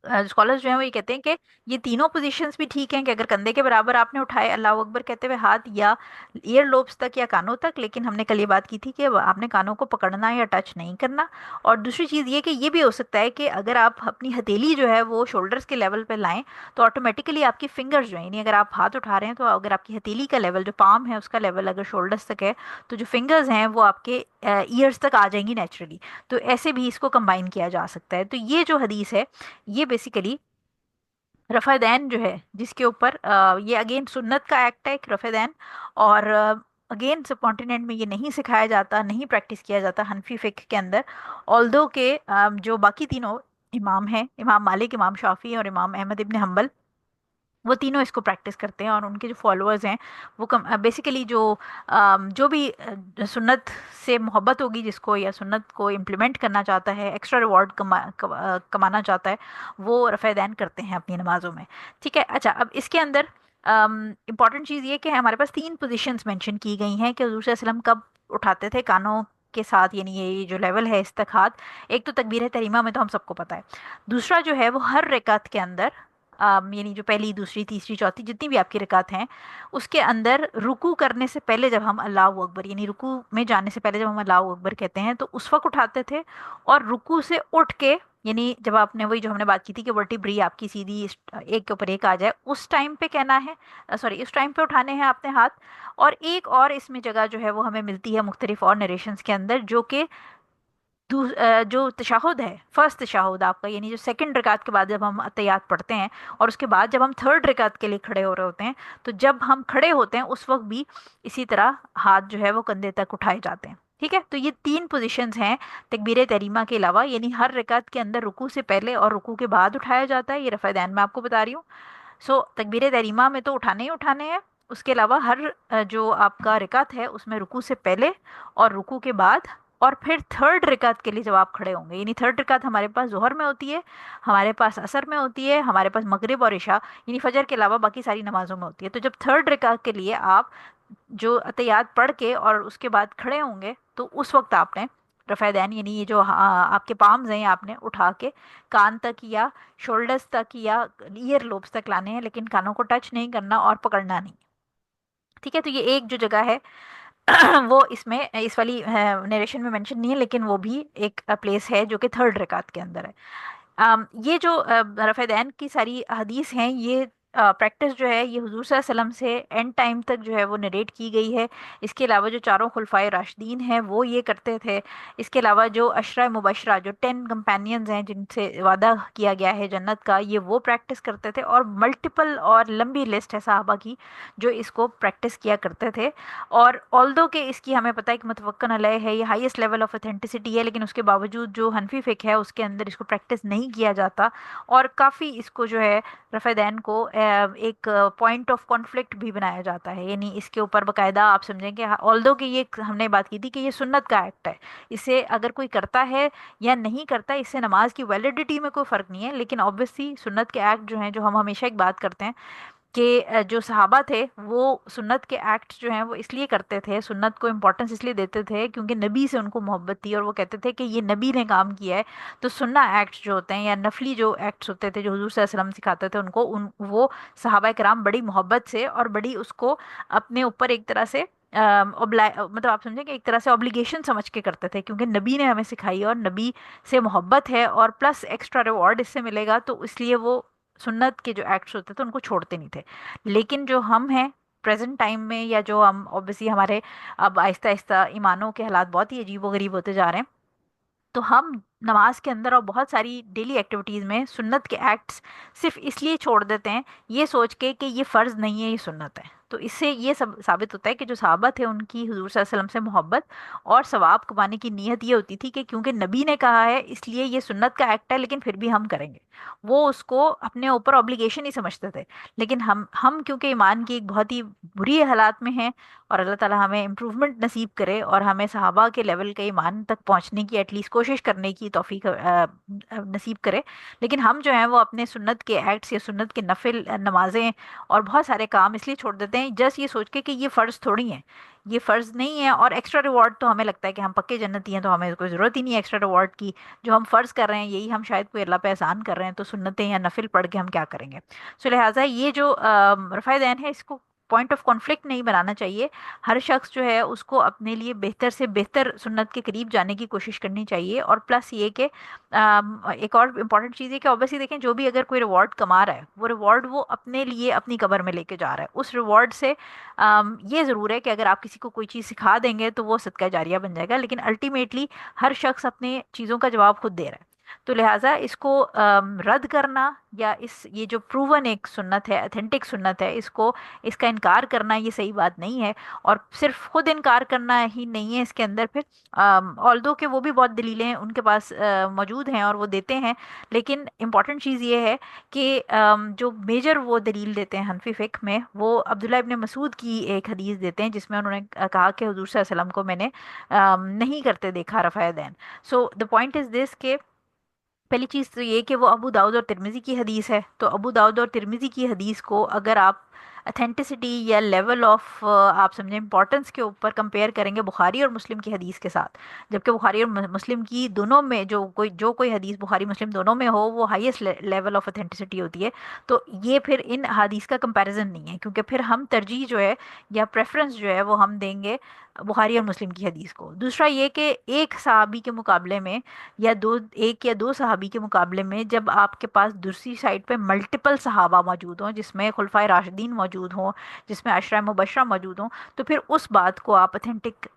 اسکالرز جو ہیں وہ یہ کہتے ہیں کہ یہ تینوں پوزیشنز بھی ٹھیک ہیں کہ اگر کندھے کے برابر آپ نے اٹھائے اللہ اکبر کہتے ہوئے ہاتھ، یا ایئر لوبس تک یا کانوں تک، لیکن ہم نے کل یہ بات کی تھی کہ آپ نے کانوں کو پکڑنا یا ٹچ نہیں کرنا. اور دوسری چیز یہ کہ یہ بھی ہو سکتا ہے کہ اگر آپ اپنی ہتھیلی جو ہے وہ شولڈرز کے لیول پہ لائیں تو آٹومیٹیکلی آپ کی فنگرز جو ہیں، یعنی اگر آپ ہاتھ اٹھا رہے ہیں تو اگر آپ کی ہتھیلی کا لیول جو پام ہے اس کا لیول اگر شولڈرز تک ہے تو جو فنگرز ہیں وہ آپ کے ایئرز تک آ جائیں گی نیچرلی. تو ایسے بھی اس کو کمبائن کیا جا سکتا ہے. تو یہ جو حدیث ہے یہ بیسیکلی رفع دین جو ہے جس کے اوپر یہ اگین سنت کا ایکٹ ہے، ایک رفع دین. اور اگین سب کانٹیننٹ میں یہ نہیں سکھایا جاتا، نہیں پریکٹس کیا جاتا حنفی فقہ کے اندر. آلدو کہ جو باقی تینوں امام ہیں، امام مالک، امام شافعی اور امام احمد ابن حنبل، وہ تینوں اس کو پریکٹس کرتے ہیں، اور ان کے جو فالوورز ہیں وہ بیسیکلی جو بھی سنت سے محبت ہوگی جس کو، یا سنت کو امپلیمنٹ کرنا چاہتا ہے، ایکسٹرا ریوارڈ کمانا چاہتا ہے، وہ رفع دین کرتے ہیں اپنی نمازوں میں. ٹھیک ہے. اچھا، اب اس کے اندر امپورٹنٹ چیز یہ کہ ہمارے پاس تین پوزیشنز مینشن کی گئی ہیں کہ حضور صلی اللہ علیہ وسلم کب اٹھاتے تھے کانوں کے ساتھ، یعنی یہ جو لیول ہے اس تک ہاتھ. ایک تو تکبیر تحریمہ میں تو ہم سب کو پتہ ہے. دوسرا جو ہے وہ ہر رکعت کے اندر یعنی جو پہلی، دوسری، تیسری، چوتھی جتنی بھی آپ کی رکعت ہیں اس کے اندر رکوع کرنے سے پہلے جب ہم اللہ اکبر، یعنی رکوع میں جانے سے پہلے جب ہم اللہ اکبر کہتے ہیں تو اس وقت اٹھاتے تھے. اور رکوع سے اٹھ کے، یعنی جب آپ نے وہی جو ہم نے بات کی تھی کہ ورٹیبری آپ کی سیدھی ایک کے اوپر ایک آ جائے، اس ٹائم پہ کہنا ہے، سوری اس ٹائم پہ اٹھانے ہیں آپ نے ہاتھ. اور ایک اور اس میں جگہ جو ہے وہ ہمیں ملتی ہے مختلف اور نریشنز کے اندر، جو کہ جو تشہد ہے، فرسٹ تشہد آپ کا، یعنی جو سیکنڈ رکعت کے بعد جب ہم اتحیات پڑھتے ہیں اور اس کے بعد جب ہم تھرڈ رکعت کے لیے کھڑے ہو رہے ہوتے ہیں، تو جب ہم کھڑے ہوتے ہیں اس وقت بھی اسی طرح ہاتھ جو ہے وہ کندھے تک اٹھائے جاتے ہیں. ٹھیک ہے. تو یہ تین پوزیشنز ہیں تکبیر تحریمہ کے علاوہ، یعنی ہر رکعت کے اندر رکوع سے پہلے اور رکوع کے بعد اٹھایا جاتا ہے. یہ رفع دین میں آپ کو بتا رہی ہوں. تکبیر تحریمہ میں تو اٹھانے ہی اٹھانے ہیں، اس کے علاوہ ہر جو آپ کا رکعت ہے اس میں رکوع سے پہلے اور رکوع کے بعد، اور پھر تھرڈ رکعت کے لیے جب آپ کھڑے ہوں گے، یعنی تھرڈ رکعت ہمارے پاس ظہر میں ہوتی ہے، ہمارے پاس عصر میں ہوتی ہے، ہمارے پاس مغرب اور عشاء یعنی فجر کے علاوہ باقی ساری نمازوں میں ہوتی ہے. تو جب تھرڈ رکعت کے لیے آپ جو اتحیات پڑھ کے اور اس کے بعد کھڑے ہوں گے تو اس وقت آپ نے رفع دین، یعنی یہ جو آپ کے پامز ہیں آپ نے اٹھا کے کان تک یا شولڈرز تک یا ایئر لوبس تک لانے ہیں، لیکن کانوں کو ٹچ نہیں کرنا اور پکڑنا نہیں. ٹھیک ہے. تو یہ ایک جو جگہ ہے وہ اس میں اس والی نیریشن میں مینشن نہیں ہے، لیکن وہ بھی ایک پلیس ہے جو کہ تھرڈ رکعت کے اندر ہے. یہ جو رفع دین کی ساری حدیث ہیں، یہ پریکٹس جو ہے یہ حضور صلی اللہ علیہ وسلم سے اینڈ ٹائم تک جو ہے وہ نریٹ کی گئی ہے. اس کے علاوہ جو چاروں خلفائے راشدین ہیں وہ یہ کرتے تھے. اس کے علاوہ جو عشرہ مبشرہ، جو 10 کمپینینز ہیں جن سے وعدہ کیا گیا ہے جنت کا، یہ وہ پریکٹس کرتے تھے. اور ملٹیپل اور لمبی لسٹ ہے صحابہ کی جو اس کو پریکٹس کیا کرتے تھے. اور آلدو کہ اس کی ہمیں پتہ ہے کہ متفقن علیہ ہے، یہ ہائیسٹ لیول آف اتھینٹسٹی ہے، لیکن اس کے باوجود جو حنفی فقہ ہے اس کے اندر اس کو پریکٹس نہیں کیا جاتا، اور کافی اس کو جو ہے رفع دین کو ایک پوائنٹ آف کانفلکٹ بھی بنایا جاتا ہے. یعنی اس کے اوپر باقاعدہ آپ سمجھیں کہ آلدو کہ یہ ہم نے بات کی تھی کہ یہ سنت کا ایکٹ ہے، اسے اگر کوئی کرتا ہے یا نہیں کرتا اس سے نماز کی ویلیڈیٹی میں کوئی فرق نہیں ہے، لیکن آبویسلی سنت کے ایکٹ جو ہیں، جو ہم ہمیشہ ایک بات کرتے ہیں کہ جو صحابہ تھے وہ سنت کے ایکٹس جو ہیں وہ اس لیے کرتے تھے، سنت کو امپورٹنس اس لیے دیتے تھے کیونکہ نبی سے ان کو محبت تھی، اور وہ کہتے تھے کہ یہ نبی نے کام کیا ہے، تو سنہ ایکٹس جو ہوتے ہیں یا نفلی جو ایکٹس ہوتے تھے جو حضور صلی اللہ علیہ وسلم سکھاتے تھے ان کو، وہ صحابہ کرام بڑی محبت سے اور بڑی اس کو اپنے اوپر ایک طرح سے مطلب آپ سمجھیں کہ ایک طرح سے obligation سمجھ کے کرتے تھے، کیونکہ نبی نے ہمیں سکھائی ہے اور نبی سے محبت ہے اور پلس ایکسٹرا ریوارڈ اس سے ملے گا، تو اس لیے وہ سنت کے جو ایکٹس ہوتے تھے ان کو چھوڑتے نہیں تھے۔ لیکن جو ہم ہیں پریزنٹ ٹائم میں، یا جو ہم اوبیسلی ہمارے اب آہستہ آہستہ ایمانوں کے حالات بہت ہی عجیب و غریب ہوتے جا رہے ہیں، تو ہم نماز کے اندر اور بہت ساری ڈیلی ایکٹیویٹیز میں سنت کے ایکٹس صرف اس لیے چھوڑ دیتے ہیں یہ سوچ کے کہ یہ فرض نہیں ہے، یہ سنت ہے۔ تو اس سے یہ سب ثابت ہوتا ہے کہ جو صحابہ تھے ان کی حضور صلی اللہ علیہ وسلم سے محبت اور ثواب کمانے کی نیت یہ ہوتی تھی کہ کیونکہ نبی نے کہا ہے اس لیے یہ سنت کا ایکٹ ہے، لیکن پھر بھی ہم کریں گے۔ وہ اس کو اپنے اوپر obligation ہی سمجھتے تھے۔ لیکن ہم کیونکہ ایمان کی ایک بہت ہی بری حالات میں ہیں، اور اللہ تعالی ہمیں امپروومنٹ نصیب کرے اور ہمیں صحابہ کے لیول کے ایمان تک پہنچنے کی ایٹ لیسٹ کوشش کرنے کی توفیق نصیب کرے، لیکن ہم جو ہیں وہ اپنے سنت کے ایکٹس یا سنت کے نفل نمازیں اور بہت سارے کام اس لیے چھوڑ دیتے ہیں جسٹ یہ سوچ کے کہ یہ فرض تھوڑی ہیں، یہ فرض نہیں ہے، اور ایکسٹرا ریوارڈ تو ہمیں لگتا ہے کہ ہم پکے جنتی ہیں تو ہمیں کوئی ضرورت ہی نہیں ہے ایکسٹرا ریوارڈ کی، جو ہم فرض کر رہے ہیں یہی ہم شاید کوئی اللہ پہ احسان کر رہے ہیں، تو سنتیں یا نفل پڑھ کے ہم کیا کریں گے؟ سو لہٰذا یہ جو رفع دین ہے اس کو پوائنٹ آف کانفلکٹ نہیں بنانا چاہیے۔ ہر شخص جو ہے اس کو اپنے لیے بہتر سے بہتر سنت کے قریب جانے کی کوشش کرنی چاہیے، اور پلس یہ کہ ایک اور امپورٹنٹ چیز ہے کہ اوبیسلی دیکھیں جو بھی اگر کوئی ریوارڈ کما رہا ہے وہ ریوارڈ وہ اپنے لیے اپنی قبر میں لے کے جا رہا ہے، اس ریوارڈ سے یہ ضرور ہے کہ اگر آپ کسی کو کوئی چیز سکھا دیں گے تو وہ صدقہ جاریہ بن جائے گا، لیکن الٹیمیٹلی ہر شخص اپنے چیزوں کا جواب خود دے رہا ہے۔ تو لہٰذا اس کو رد کرنا، یا یہ جو پروون ایک سنت ہے، اتھینٹک سنت ہے، اس کا انکار کرنا یہ صحیح بات نہیں ہے۔ اور صرف خود انکار کرنا ہی نہیں ہے اس کے اندر، پھر آلدو کہ وہ بھی بہت دلیلیں ان کے پاس موجود ہیں اور وہ دیتے ہیں، لیکن امپورٹنٹ چیز یہ ہے کہ جو میجر وہ دلیل دیتے ہیں حنفی فقہ میں، وہ عبداللہ ابن مسعود کی ایک حدیث دیتے ہیں جس میں انہوں نے کہا کہ حضور صلی اللہ علیہ وسلم کو میں نے نہیں کرتے دیکھا رفع دین۔ سو دا پوائنٹ از دس کہ پہلی چیز تو یہ کہ وہ ابو داؤد اور ترمذی کی حدیث ہے، تو ابو داؤد اور ترمذی کی حدیث کو اگر آپ اتھینٹسٹی یا لیول آف آپ سمجھیں امپورٹنس کے اوپر کمپیئر کریں گے بخاری اور مسلم کی حدیث کے ساتھ، جبکہ بخاری اور مسلم کی دونوں میں جو کوئی حدیث بخاری مسلم دونوں میں ہو وہ ہائیسٹ لیول آف اتھینٹسٹی ہوتی ہے، تو یہ پھر ان حدیث کا کمپیریزن نہیں ہے، کیونکہ پھر ہم ترجیح جو ہے یا پریفرنس جو ہے وہ ہم دیں گے بخاری اور مسلم کی حدیث کو۔ دوسرا یہ کہ ایک صحابی کے مقابلے میں ایک یا دو صحابی کے مقابلے میں جب آپ کے پاس دوسری سائڈ پہ ملٹیپل صحابہ موجود ہوں، جس میں خلفائے راشدین موجود ہوں، جس میں عشرہ مبشرہ موجود ہوں، تو پھر اس بات کو آپ اتھینٹک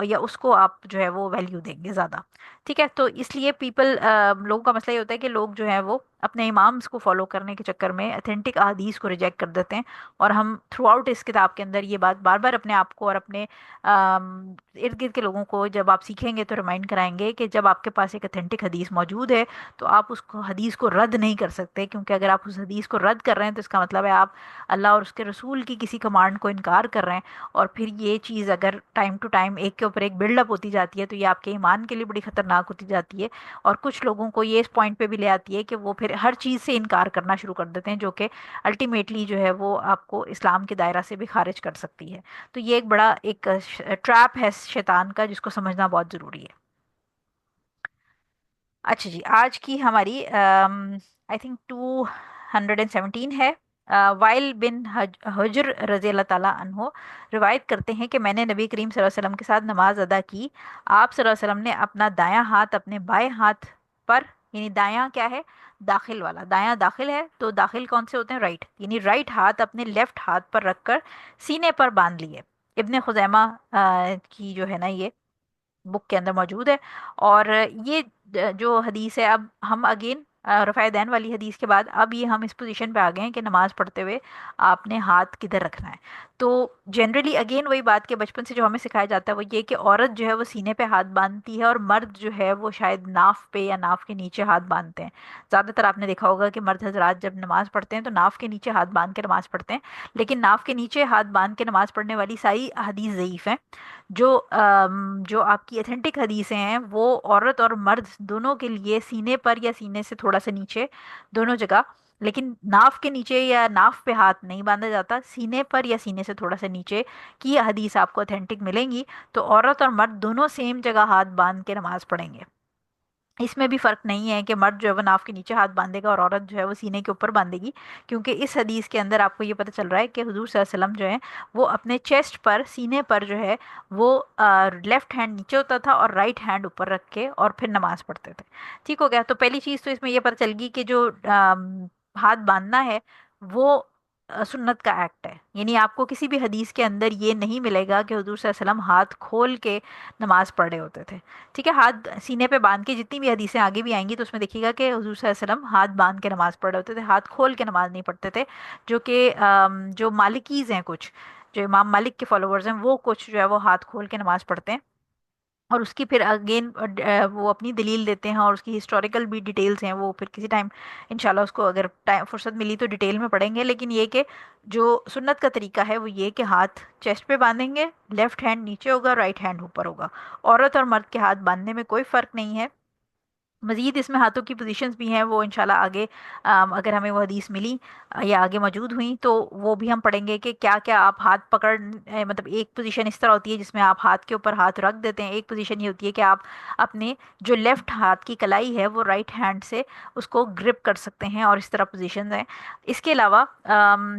یا اس کو آپ جو ہے وہ ویلیو دیں گے زیادہ، ٹھیک ہے؟ تو اس لیے لوگوں کا مسئلہ یہ ہوتا ہے کہ لوگ جو ہیں وہ اپنے امامس کو فالو کرنے کے چکر میں اتھینٹک احادیث کو ریجیکٹ کر دیتے ہیں، اور ہم تھرو آؤٹ اس کتاب کے اندر یہ بات بار بار اپنے آپ کو اور اپنے ارد گرد کے لوگوں کو جب آپ سیکھیں گے تو ریمائنڈ کرائیں گے کہ جب آپ کے پاس ایک اتھینٹک حدیث موجود ہے تو آپ حدیث کو رد نہیں کر سکتے، کیونکہ اگر آپ اس حدیث کو رد کر رہے ہیں تو اس کا مطلب ہے آپ اللہ اور اس کے رسول کی کسی کمانڈ کو انکار کر رہے ہیں، اور پھر یہ چیز اگر ٹائم ٹو ٹائم ایک کے اوپر ایک بلڈ اپ ہوتی جاتی ہے تو یہ آپ کے ایمان کے لیے بڑی خطرناک ہوتی جاتی ہے، اور کچھ لوگوں کو یہ اس پوائنٹ پہ بھی لے آتی ہے کہ وہ پھر ہر چیز سے انکار کرنا شروع کر دیتے ہیں، جو کہ الٹیمیٹلی جو ہے وہ آپ کو اسلام کے دائرہ سے بھی خارج کر سکتی ہے۔ تو یہ ایک بڑا ایک ٹریپ ہے شیطان کا جس کو سمجھنا بہت ضروری ہے۔ اچھا جی، آج کی ہماری آئی تھنک 217 ہے۔ وائل بن حجر رضی اللہ تعالیٰ عنہ روایت کرتے ہیں کہ میں نے نبی کریم صلی اللہ علیہ وسلم کے ساتھ نماز ادا کی، آپ صلی اللہ علیہ وسلم نے اپنا دایاں ہاتھ اپنے بائیں ہاتھ پر، یعنی دایاں کیا ہے؟ داخل والا، دایاں داخل ہے تو داخل کون سے ہوتے ہیں؟ رائٹ، یعنی رائٹ ہاتھ اپنے لیفٹ ہاتھ پر رکھ کر سینے پر باندھ لیے۔ ابن خزیمہ کی جو ہے نا یہ بک کے اندر موجود ہے، اور یہ جو حدیث ہے، اب ہم اگین رفع دین والی حدیث کے بعد اب یہ ہم اس پوزیشن پہ آ گئے ہیں کہ نماز پڑھتے ہوئے آپ نے ہاتھ کدھر رکھنا ہے۔ تو جنرلی اگین وہی بات کہ بچپن سے جو ہمیں سکھایا جاتا ہے وہ یہ کہ عورت جو ہے وہ سینے پہ ہاتھ باندھتی ہے، اور مرد جو ہے وہ شاید ناف پہ یا ناف کے نیچے ہاتھ باندھتے ہیں۔ زیادہ تر آپ نے دیکھا ہوگا کہ مرد حضرات جب نماز پڑھتے ہیں تو ناف کے نیچے ہاتھ باندھ کے نماز پڑھتے ہیں، لیکن ناف کے نیچے ہاتھ باندھ کے نماز پڑھنے والی ساری حدیث ضعیف ہیں۔ جو آپ کی اتھینٹک حدیثیں ہیں وہ عورت اور مرد دونوں کے لیے سینے پر یا سینے سے تھوڑا سا نیچے، دونوں جگہ लेकिन नाफ के नीचे या नाफ पे हाथ नहीं बांधा जाता, सीने पर या सीने से थोड़ा सा नीचे की हदीस आपको ऑथेंटिक मिलेंगी। तो औरत और मर्द दोनों सेम जगह हाथ बांध के नमाज पढ़ेंगे। इसमें भी फर्क नहीं है कि मर्द जो है वो नाफ के नीचे हाथ बांधेगा और औरत जो है वो सीने के ऊपर बांधेगी, क्योंकि इस हदीस के अंदर आपको ये पता चल रहा है कि हुजूर सल्लल्लाहु अलैहि वसल्लम जो है वो अपने चेस्ट पर, सीने पर जो है वो लेफ्ट हैंड नीचे होता था और राइट हैंड ऊपर रख के और फिर नमाज पढ़ते थे। ठीक हो गया। तो पहली चीज़ तो इसमें ये पता चल गई कि जो हाथ बांधना है वो सुन्नत का एक्ट है, यानी आपको किसी भी हदीस के अंदर ये नहीं मिलेगा कि हुजूर सल्लल्लाहु अलैहि वसल्लम हाथ खोल के नमाज पढ़ रहे होते थे। ठीक है, हाथ सीने पे बांध के, जितनी भी हदीसें आगे भी आएंगी तो उसमें देखिएगा कि हुजूर सल्लल्लाहु अलैहि वसल्लम हाथ बांध के नमाज पढ़ रहे होते थे, हाथ खोल के नमाज नहीं पढ़ते थे। जो कि जो मालिकीज हैं कुछ, जो इमाम मालिक के फॉलोअर्स हैं, वो कुछ जो है वो हाथ खोल के नमाज पढ़ते हैं। और उसकी फिर अगेन वो अपनी दलील देते हैं, और उसकी हिस्टोरिकल भी डिटेल्स हैं, वो फिर किसी टाइम इंशाल्लाह उसको अगर टाइम फुर्सत मिली तो डिटेल में पढ़ेंगे। लेकिन ये कि जो सुन्नत का तरीका है वो ये कि हाथ चेस्ट पे बांधेंगे, लेफ्ट हैंड नीचे होगा, राइट हैंड ऊपर होगा। औरत और मर्द के हाथ बांधने में कोई फ़र्क नहीं है। मजीद इसमें हाथों की पोजीशंस भी हैं, वो इंशाल्लाह आगे अगर हमें वो हदीस मिली या आगे मौजूद हुई तो वो भी हम पढ़ेंगे कि क्या क्या आप हाथ पकड़ मतलब एक पोजीशन इस तरह होती है जिसमें आप हाथ के ऊपर हाथ रख देते हैं, एक पोजीशन ये होती है कि आप अपने जो लेफ्ट हाथ की कलाई है वो राइट हैंड से उसको ग्रिप कर सकते हैं, और इस तरह पोजीशन हैं। इसके अलावा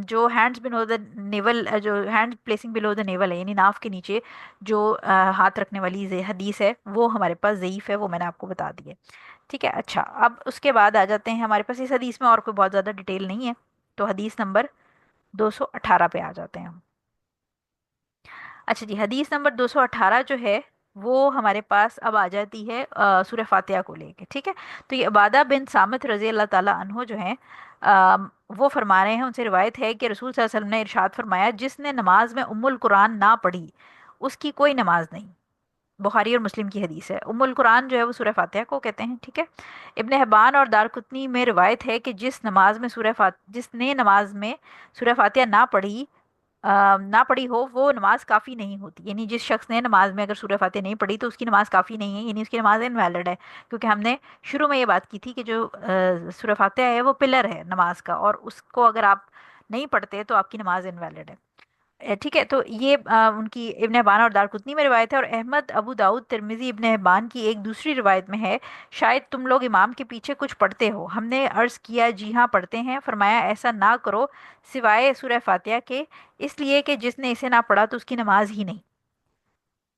जो हैंड्स बिलो द नेवल, जो hand placing below the naval है, यानी नाफ के नीचे जो हाथ रखने वाली हदीस है वो हमारे पास ज़ईफ़ है, वो मैंने आपको बता दी है। ठीक है। अच्छा, अब उसके बाद आ जाते हैं, हमारे पास इस हदीस में और कोई बहुत ज़्यादा डिटेल नहीं है, तो हदीस नंबर 218 पे आ जाते हैं हम। अच्छा जी, हदीस नंबर 218 जो है वो हमारे पास अब आ जाती है सूरह फातिहा को लेके। ठीक है। तो ये अबादा बिन सामित रजी अल्लाह ताला अन्हो जो हैं, वो फरमा रहे हैं, उनसे रिवायत है कि रसूल सल्लल्लाहु अलैहि वसल्लम ने इरशाद फरमाया, जिसने नमाज में उम्मुल कुरान ना पढ़ी उसकी कोई नमाज नहीं। बुखारी और मुस्लिम की हदीस है। उम्मुल कुरान जो है वो सूरह फातिहा को कहते हैं। ठीक है। इब्ने हिब्बान और दारकुतनी में रिवायत है कि जिसने नमाज में सूरह फातिहा ना पढ़ी हो वो नमाज काफ़ी नहीं होती, यानी जिस शख्स ने नमाज में अगर सूरह फातिहा नहीं पढ़ी तो उसकी नमाज काफ़ी नहीं है, यानी उसकी नमाज इनवैलिड है। क्योंकि हमने शुरू में ये बात की थी कि जो सूरह फातिहा है वो पिलर है नमाज का, और उसको अगर आप नहीं पढ़ते तो आपकी नमाज इनवैलिड है। ठीक है। तो ये उनकी इब्ने हिब्बान और दारकुतनी में रिवायत है। और अहमद, अबू दाऊद, तिरमिजी, इब्ने हिब्बान की एक दूसरी रिवायत में है, शायद तुम लोग इमाम के पीछे कुछ पढ़ते हो। हमने अर्ज़ किया, जी हाँ पढ़ते हैं। फरमाया, ऐसा ना करो सिवाय सूरह फातिहा के, इसलिए कि जिसने इसे ना पढ़ा तो उसकी नमाज ही नहीं।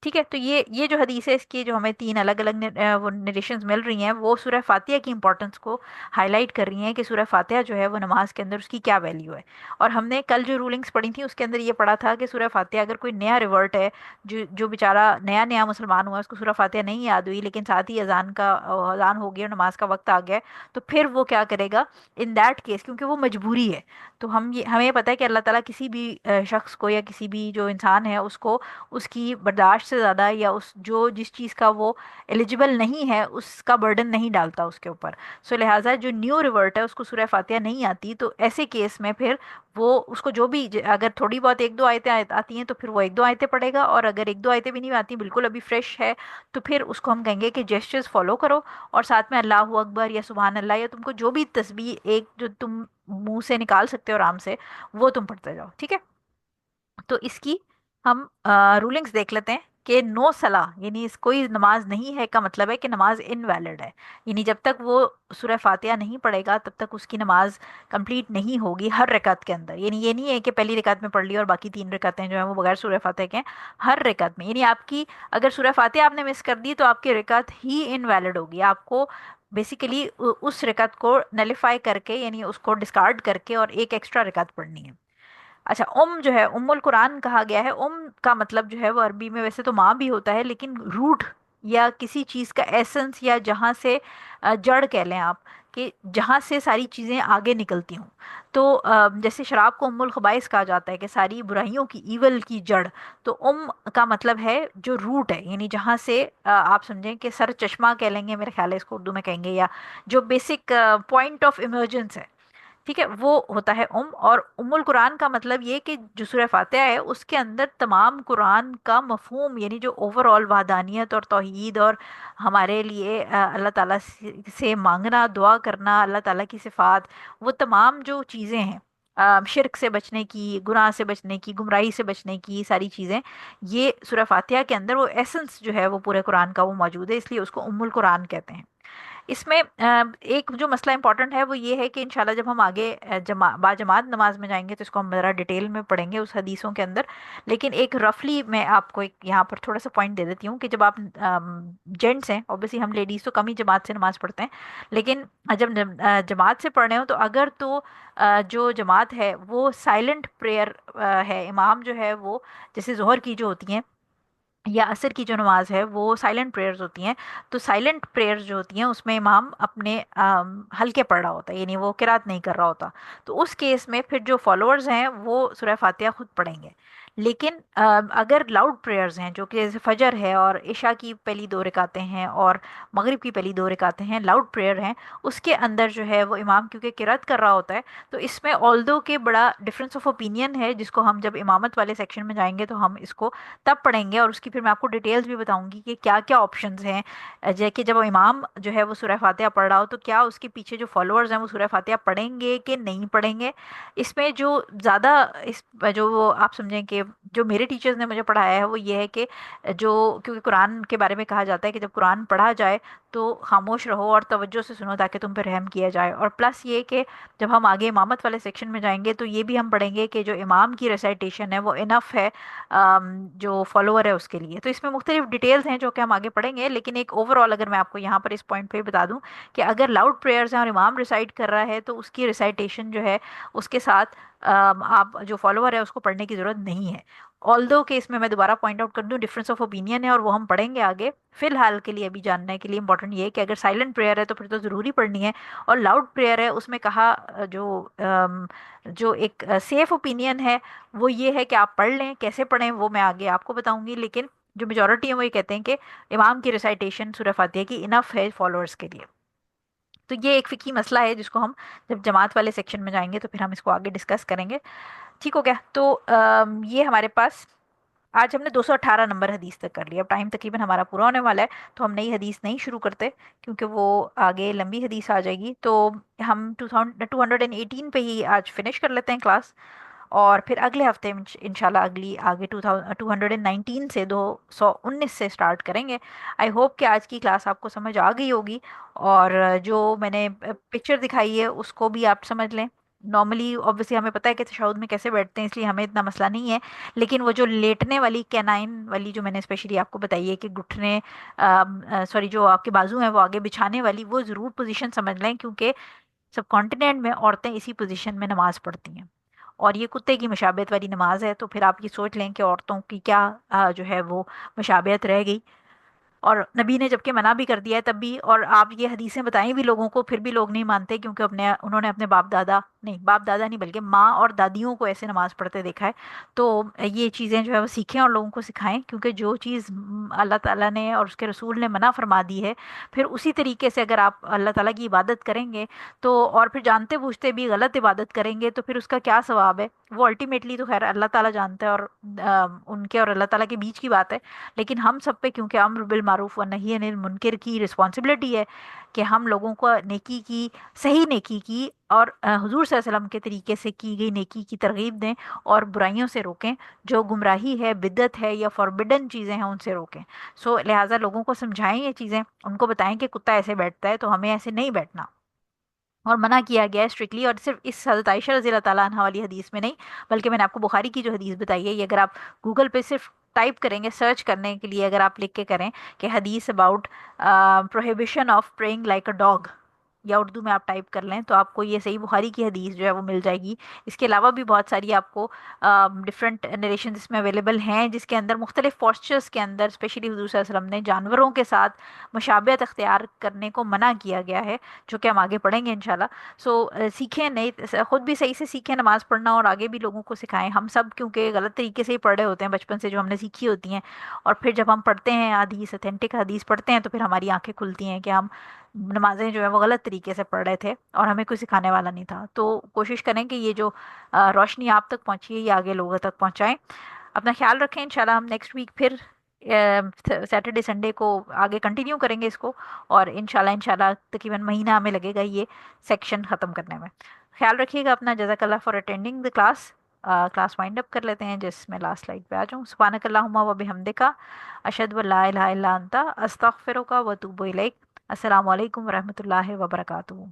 ठीक है। तो ये जो हदीस है, इसकी जो हमें तीन अलग अलग वो नरेशंस मिल रही हैं, वो सूरह फातिहा की इंपॉर्टेंस को हाईलाइट कर रही हैं कि सूरह फातिहा जो है वो नमाज के अंदर उसकी क्या वैल्यू है। और हमने कल जो रूलिंग्स पढ़ी थी उसके अंदर ये पढ़ा था कि सूरह फातिहा, अगर कोई नया रिवर्ट है, जो जो बेचारा नया नया मुसलमान हुआ, उसको सूरह फातिहा नहीं याद हुई, लेकिन साथ ही अजान हो गई और नमाज का वक्त आ गया है, तो फिर वो क्या करेगा इन दैट केस, क्योंकि वो मजबूरी है। तो हमें पता है कि अल्लाह ताला किसी भी शख्स को या किसी भी जो इंसान है उसको उसकी बर्दाश्त से ज़्यादा, या उस जो जिस चीज़ का वो एलिजिबल नहीं है उसका बर्डन नहीं डालता उसके ऊपर। सो लिहाजा जो न्यू रिवर्ट है उसको सूरह फातिहा नहीं आती, तो ऐसे केस में फिर वो उसको जो भी अगर थोड़ी बहुत एक दो आयतें आती हैं तो फिर वो एक दो आयतें पढ़ेगा, और अगर एक दो आयतें भी नहीं आती, बिल्कुल अभी फ्रेश है, तो फिर उसको हम कहेंगे कि जेस्चर्स फॉलो करो, और साथ में अल्लाह अकबर या सुबहान अल्लाह या तुमको जो भी तस्बीह एक जो तुम मुंह से निकाल सकते हो आराम से, वो तुम पढ़ते जाओ। ठीक है। तो इसकी हम रूलिंग्स देख लेते हैं कि नो सलाह, यानी इस कोई नमाज नहीं है का मतलब है कि नमाज इनवैलिड है, यानी जब तक वो सूरह फातिहा नहीं पढ़ेगा तब तक उसकी नमाज कंप्लीट नहीं होगी हर रकात के अंदर। यानी ये नहीं है कि पहली रकात में पढ़ ली और बाकी तीन रकातें जो है वो बगैर सूरह फातिहा के हैं, हर रकात में। यानी आपकी अगर सूरह फातिहा आपने मिस कर दी तो आपकी रकात ही इनवैलिड होगी। आपको बेसिकली उस रकात को नलिफाई करके, यानी उसको डिस्कार्ड करके और एक एक्स्ट्रा रकात पढ़नी है। अच्छा, जो है उम्मुल कुरान कहा गया है। का मतलब जो है वो अरबी में वैसे तो माँ भी होता है, लेकिन रूट या किसी चीज़ का एसेंस, या जहाँ से जड़ कह लें आप, कि जहाँ से सारी चीज़ें आगे निकलती हूँ। तो जैसे शराब को उम्मुल खबाइस कहा जाता है कि सारी बुराइयों की, ईवल की जड़। तो का मतलब है जो रूट है, यानी जहाँ से आप समझें कि सर चश्मा कह लेंगे, मेरे ख्याल है इसको उर्दू में कहेंगे, या जो बेसिक पॉइंट ऑफ इमर्जेंस है। ٹھیک ہے، وہ ہوتا ہے اور القرآن کا مطلب یہ کہ جو سورہ فاتحہ ہے اس کے اندر تمام قرآن کا مفہوم، یعنی جو اوور آل وحدانیت اور توحید اور ہمارے لیے اللہ تعالیٰ سے مانگنا، دعا کرنا، اللہ تعالیٰ کی صفات، وہ تمام جو چیزیں ہیں، شرک سے بچنے کی، گناہ سے بچنے کی، گمراہی سے بچنے کی ساری چیزیں، یہ سورہ فاتحہ کے اندر وہ ایسنس جو ہے وہ پورے قرآن کا وہ موجود ہے، اس لیے اس کو القرآن کہتے ہیں۔ اس میں ایک جو مسئلہ امپورٹنٹ ہے وہ یہ ہے کہ انشاءاللہ جب ہم آگے باجماعت نماز میں جائیں گے تو اس کو ہم ذرا ڈیٹیل میں پڑھیں گے اس حدیثوں کے اندر، لیکن ایک رفلی میں آپ کو ایک یہاں پر تھوڑا سا پوائنٹ دے دیتی ہوں کہ جب آپ جینٹس ہیں، اوبیسلی ہم لیڈیز تو کم ہی جماعت سے نماز پڑھتے ہیں، لیکن جب جماعت سے پڑھ رہے ہوں تو اگر تو جو جماعت ہے وہ سائلنٹ پریئر ہے، امام جو ہے وہ جیسے ظہر کی جو ہوتی ہیں یا عصر کی جو نماز ہے وہ سائلنٹ پریئرز ہوتی ہیں، تو سائلنٹ پریئرز جو ہوتی ہیں اس میں امام اپنے ہلکے پڑھ رہا ہوتا ہے، یعنی وہ قرات نہیں کر رہا ہوتا، تو اس کیس میں پھر جو فالوورز ہیں وہ سورہ فاتحہ خود پڑھیں گے۔ لیکن اگر لاؤڈ پریئرز ہیں جو کہ جیسے فجر ہے اور عشاء کی پہلی دو رکعتیں ہیں اور مغرب کی پہلی دو رکعتیں ہیں، لاؤڈ پریئر ہیں، اس کے اندر جو ہے وہ امام کیونکہ قرات کر رہا ہوتا ہے، تو اس میں آلدو کہ بڑا ڈفرینس آف اوپینین ہے جس کو ہم جب امامت والے سیکشن میں جائیں گے تو ہم اس کو تب پڑھیں گے، اور اس کی پھر میں آپ کو ڈیٹیلز بھی بتاؤں گی کہ کیا کیا آپشنز ہیں، کہ جب امام جو ہے وہ سورہ فاتحہ پڑھ رہا ہو تو کیا اس کے پیچھے جو فالوورز ہیں وہ سورہ فاتحہ پڑھیں گے کہ نہیں پڑھیں گے۔ اس میں جو زیادہ اس جو وہ آپ سمجھیں کہ جو میرے ٹیچرز نے مجھے پڑھایا ہے وہ یہ ہے کہ جو کیونکہ قرآن کے بارے میں کہا جاتا ہے کہ جب قرآن پڑھا جائے تو خاموش رہو اور توجہ سے سنو تاکہ تم پہ رحم کیا جائے، اور پلس یہ کہ جب ہم آگے امامت والے سیکشن میں جائیں گے تو یہ بھی ہم پڑھیں گے کہ جو امام کی ریسائٹیشن ہے وہ انف ہے جو فالوور ہے اس کے لیے۔ تو اس میں مختلف ڈیٹیلز ہیں جو کہ ہم آگے پڑھیں گے، لیکن ایک اوور آل اگر میں آپ کو یہاں پر اس پوائنٹ پہ بتا دوں کہ اگر لاؤڈ پریئرز ہیں اور امام ریسائٹ کر رہا ہے تو اس کی ریسائٹیشن جو ہے اس کے ساتھ آپ جو فالوور ہے اس کو پڑھنے کی ضرورت نہیں ہے، آلدو کہ اس میں دوبارہ پوائنٹ آؤٹ کر دوں ڈفرینس آف اوپینین ہے اور وہ ہم پڑھیں گے آگے۔ فی الحال کے لیے ابھی جاننے کے لیے امپورٹنٹ یہ ہے کہ اگر سائلنٹ پریئر ہے تو پھر تو ضروری پڑھنی ہے، اور لاؤڈ پریئر ہے اس میں کہا جو ایک سیف اوپینین ہے وہ یہ ہے کہ آپ پڑھ لیں، کیسے پڑھیں وہ میں آگے آپ کو بتاؤں گی، لیکن جو میجورٹی ہیں وہ یہ کہتے ہیں کہ امام کی ریسائٹیشن سورہ فاتحہ کی انف ہے فالوورز کے لیے۔ تو یہ ایک فقہی مسئلہ ہے جس کو ہم جب جماعت والے سیکشن میں جائیں گے تو پھر ہم اس کو آگے ڈسکس کریں گے، ٹھیک ہو گیا؟ تو یہ ہمارے پاس آج ہم نے 218 نمبر حدیث تک کر لیا، اب ٹائم تقریباً ہمارا پورا ہونے والا ہے تو ہم نئی حدیث نہیں شروع کرتے کیونکہ وہ آگے لمبی حدیث آ جائے گی، تو ہم 218 پہ ہی آج فنش کر لیتے ہیں کلاس، اور پھر اگلے ہفتے انشاءاللہ اگلی آگے 219 سے 219 سے سٹارٹ کریں گے۔ آئی ہوپ کہ آج کی کلاس آپ کو سمجھ آ گئی ہوگی، اور جو میں نے پکچر دکھائی ہے اس کو بھی آپ سمجھ لیں۔ نارملی اوبویسلی ہمیں پتہ ہے کہ تشہد میں کیسے بیٹھتے ہیں، اس لیے ہمیں اتنا مسئلہ نہیں ہے، لیکن وہ جو لیٹنے والی کینائن والی جو میں نے اسپیشلی آپ کو بتائی ہے کہ گھٹنے سوری جو آپ کے بازو ہیں وہ آگے بچھانے والی، وہ ضرور پوزیشن سمجھ لیں کیونکہ سب کانٹیننٹ میں عورتیں اسی پوزیشن میں نماز پڑھتی ہیں، اور یہ کتے کی مشابہت والی نماز ہے، تو پھر آپ یہ سوچ لیں کہ عورتوں کی کیا جو ہے وہ مشابہت رہ گئی، اور نبی نے جبکہ منع بھی کر دیا ہے تب بھی، اور آپ یہ حدیثیں بتائیں بھی لوگوں کو پھر بھی لوگ نہیں مانتے کیونکہ انہوں نے اپنے باپ دادا نہیں بلکہ ماں اور دادیوں کو ایسے نماز پڑھتے دیکھا ہے، تو یہ چیزیں جو ہے وہ سیکھیں اور لوگوں کو سکھائیں، کیونکہ جو چیز اللہ تعالیٰ نے اور اس کے رسول نے منع فرما دی ہے پھر اسی طریقے سے اگر آپ اللہ تعالیٰ کی عبادت کریں گے تو، اور پھر جانتے بوجھتے بھی غلط عبادت کریں گے تو پھر اس کا کیا ثواب ہے، وہ الٹیمیٹلی تو خیر اللہ تعالیٰ جانتا ہے اور ان کے اور اللہ تعالیٰ کے بیچ کی بات ہے، لیکن ہم سب پہ کیونکہ امر بالمعروف و نہی عن المنکر کی رسپانسبلٹی ہے کہ ہم لوگوں کو نیکی کی، صحیح نیکی کی، اور حضور صلی اللہ علیہ وسلم کے طریقے سے کی گئی نیکی کی ترغیب دیں اور برائیوں سے روکیں، جو گمراہی ہے، بدعت ہے یا فاربڈن چیزیں ہیں ان سے روکیں۔ سو لہٰذا لوگوں کو سمجھائیں یہ چیزیں، ان کو بتائیں کہ کتا ایسے بیٹھتا ہے تو ہمیں ایسے نہیں بیٹھنا، اور منع کیا گیا ہے اسٹرکٹلی، اور صرف اس حضرت عائشہ رضی اللہ تعالیٰ عنہ والی حدیث میں نہیں بلکہ میں نے آپ کو بخاری کی جو حدیث بتائی ہے، یہ اگر آپ گوگل پہ صرف ٹائپ کریں گے سرچ کرنے کے لیے، اگر آپ لکھ کے کریں کہ حدیث about prohibition of praying like a dog, یا اردو میں آپ ٹائپ کر لیں تو آپ کو یہ صحیح بخاری کی حدیث جو ہے وہ مل جائے گی۔ اس کے علاوہ بھی بہت ساری آپ کو ڈفرینٹ نریشن اس میں اویلیبل ہیں جس کے اندر مختلف پوسچرز کے اندر اسپیشلی حضور صلی اللہ علیہ وسلم نے جانوروں کے ساتھ مشابہت اختیار کرنے کو منع کیا گیا ہے، جو کہ ہم آگے پڑھیں گے انشاءاللہ۔ سو سیکھیں، نہیں خود بھی صحیح سے سیکھیں نماز پڑھنا اور آگے بھی لوگوں کو سکھائیں، ہم سب کیونکہ غلط طریقے سے ہی پڑھ رہے ہوتے ہیں بچپن سے جو ہم نے سیکھی ہوتی ہیں، اور پھر جب ہم پڑھتے ہیں حدیث، اتھینٹک حدیث پڑھتے ہیں تو پھر ہماری آنکھیں کھلتی ہیں کہ ہم नमाजें जो है वो गलत तरीके से पढ़ रहे थे और हमें कोई सिखाने वाला नहीं था। तो कोशिश करें कि ये जो रोशनी आप तक पहुंची है ये आगे लोगों तक पहुंचाएं। अपना ख्याल रखें। इंशाल्लाह हम नेक्स्ट वीक फिर सैटरडे संडे को आगे कंटिन्यू करेंगे इसको। और इंशाल्लाह इंशाल्लाह तकरीबन महीना हमें लगेगा ये सेक्शन ख़त्म करने में। ख्याल रखिएगा अपना। जज़ाकल्लाह for attending the class. Class wind up कर लेते हैं जिसमें लास्ट स्लाइड पे आ जाऊँ। सुब्हानकल्लाहुम्मा व बिहम्दिका अशहदु अल्ला इलाहा इल्ला अंता अस्तगफिरुका व अतूबु इलैक। अस्सलामु अलैकुम वरहमतुल्लाहि वबरकातुहू।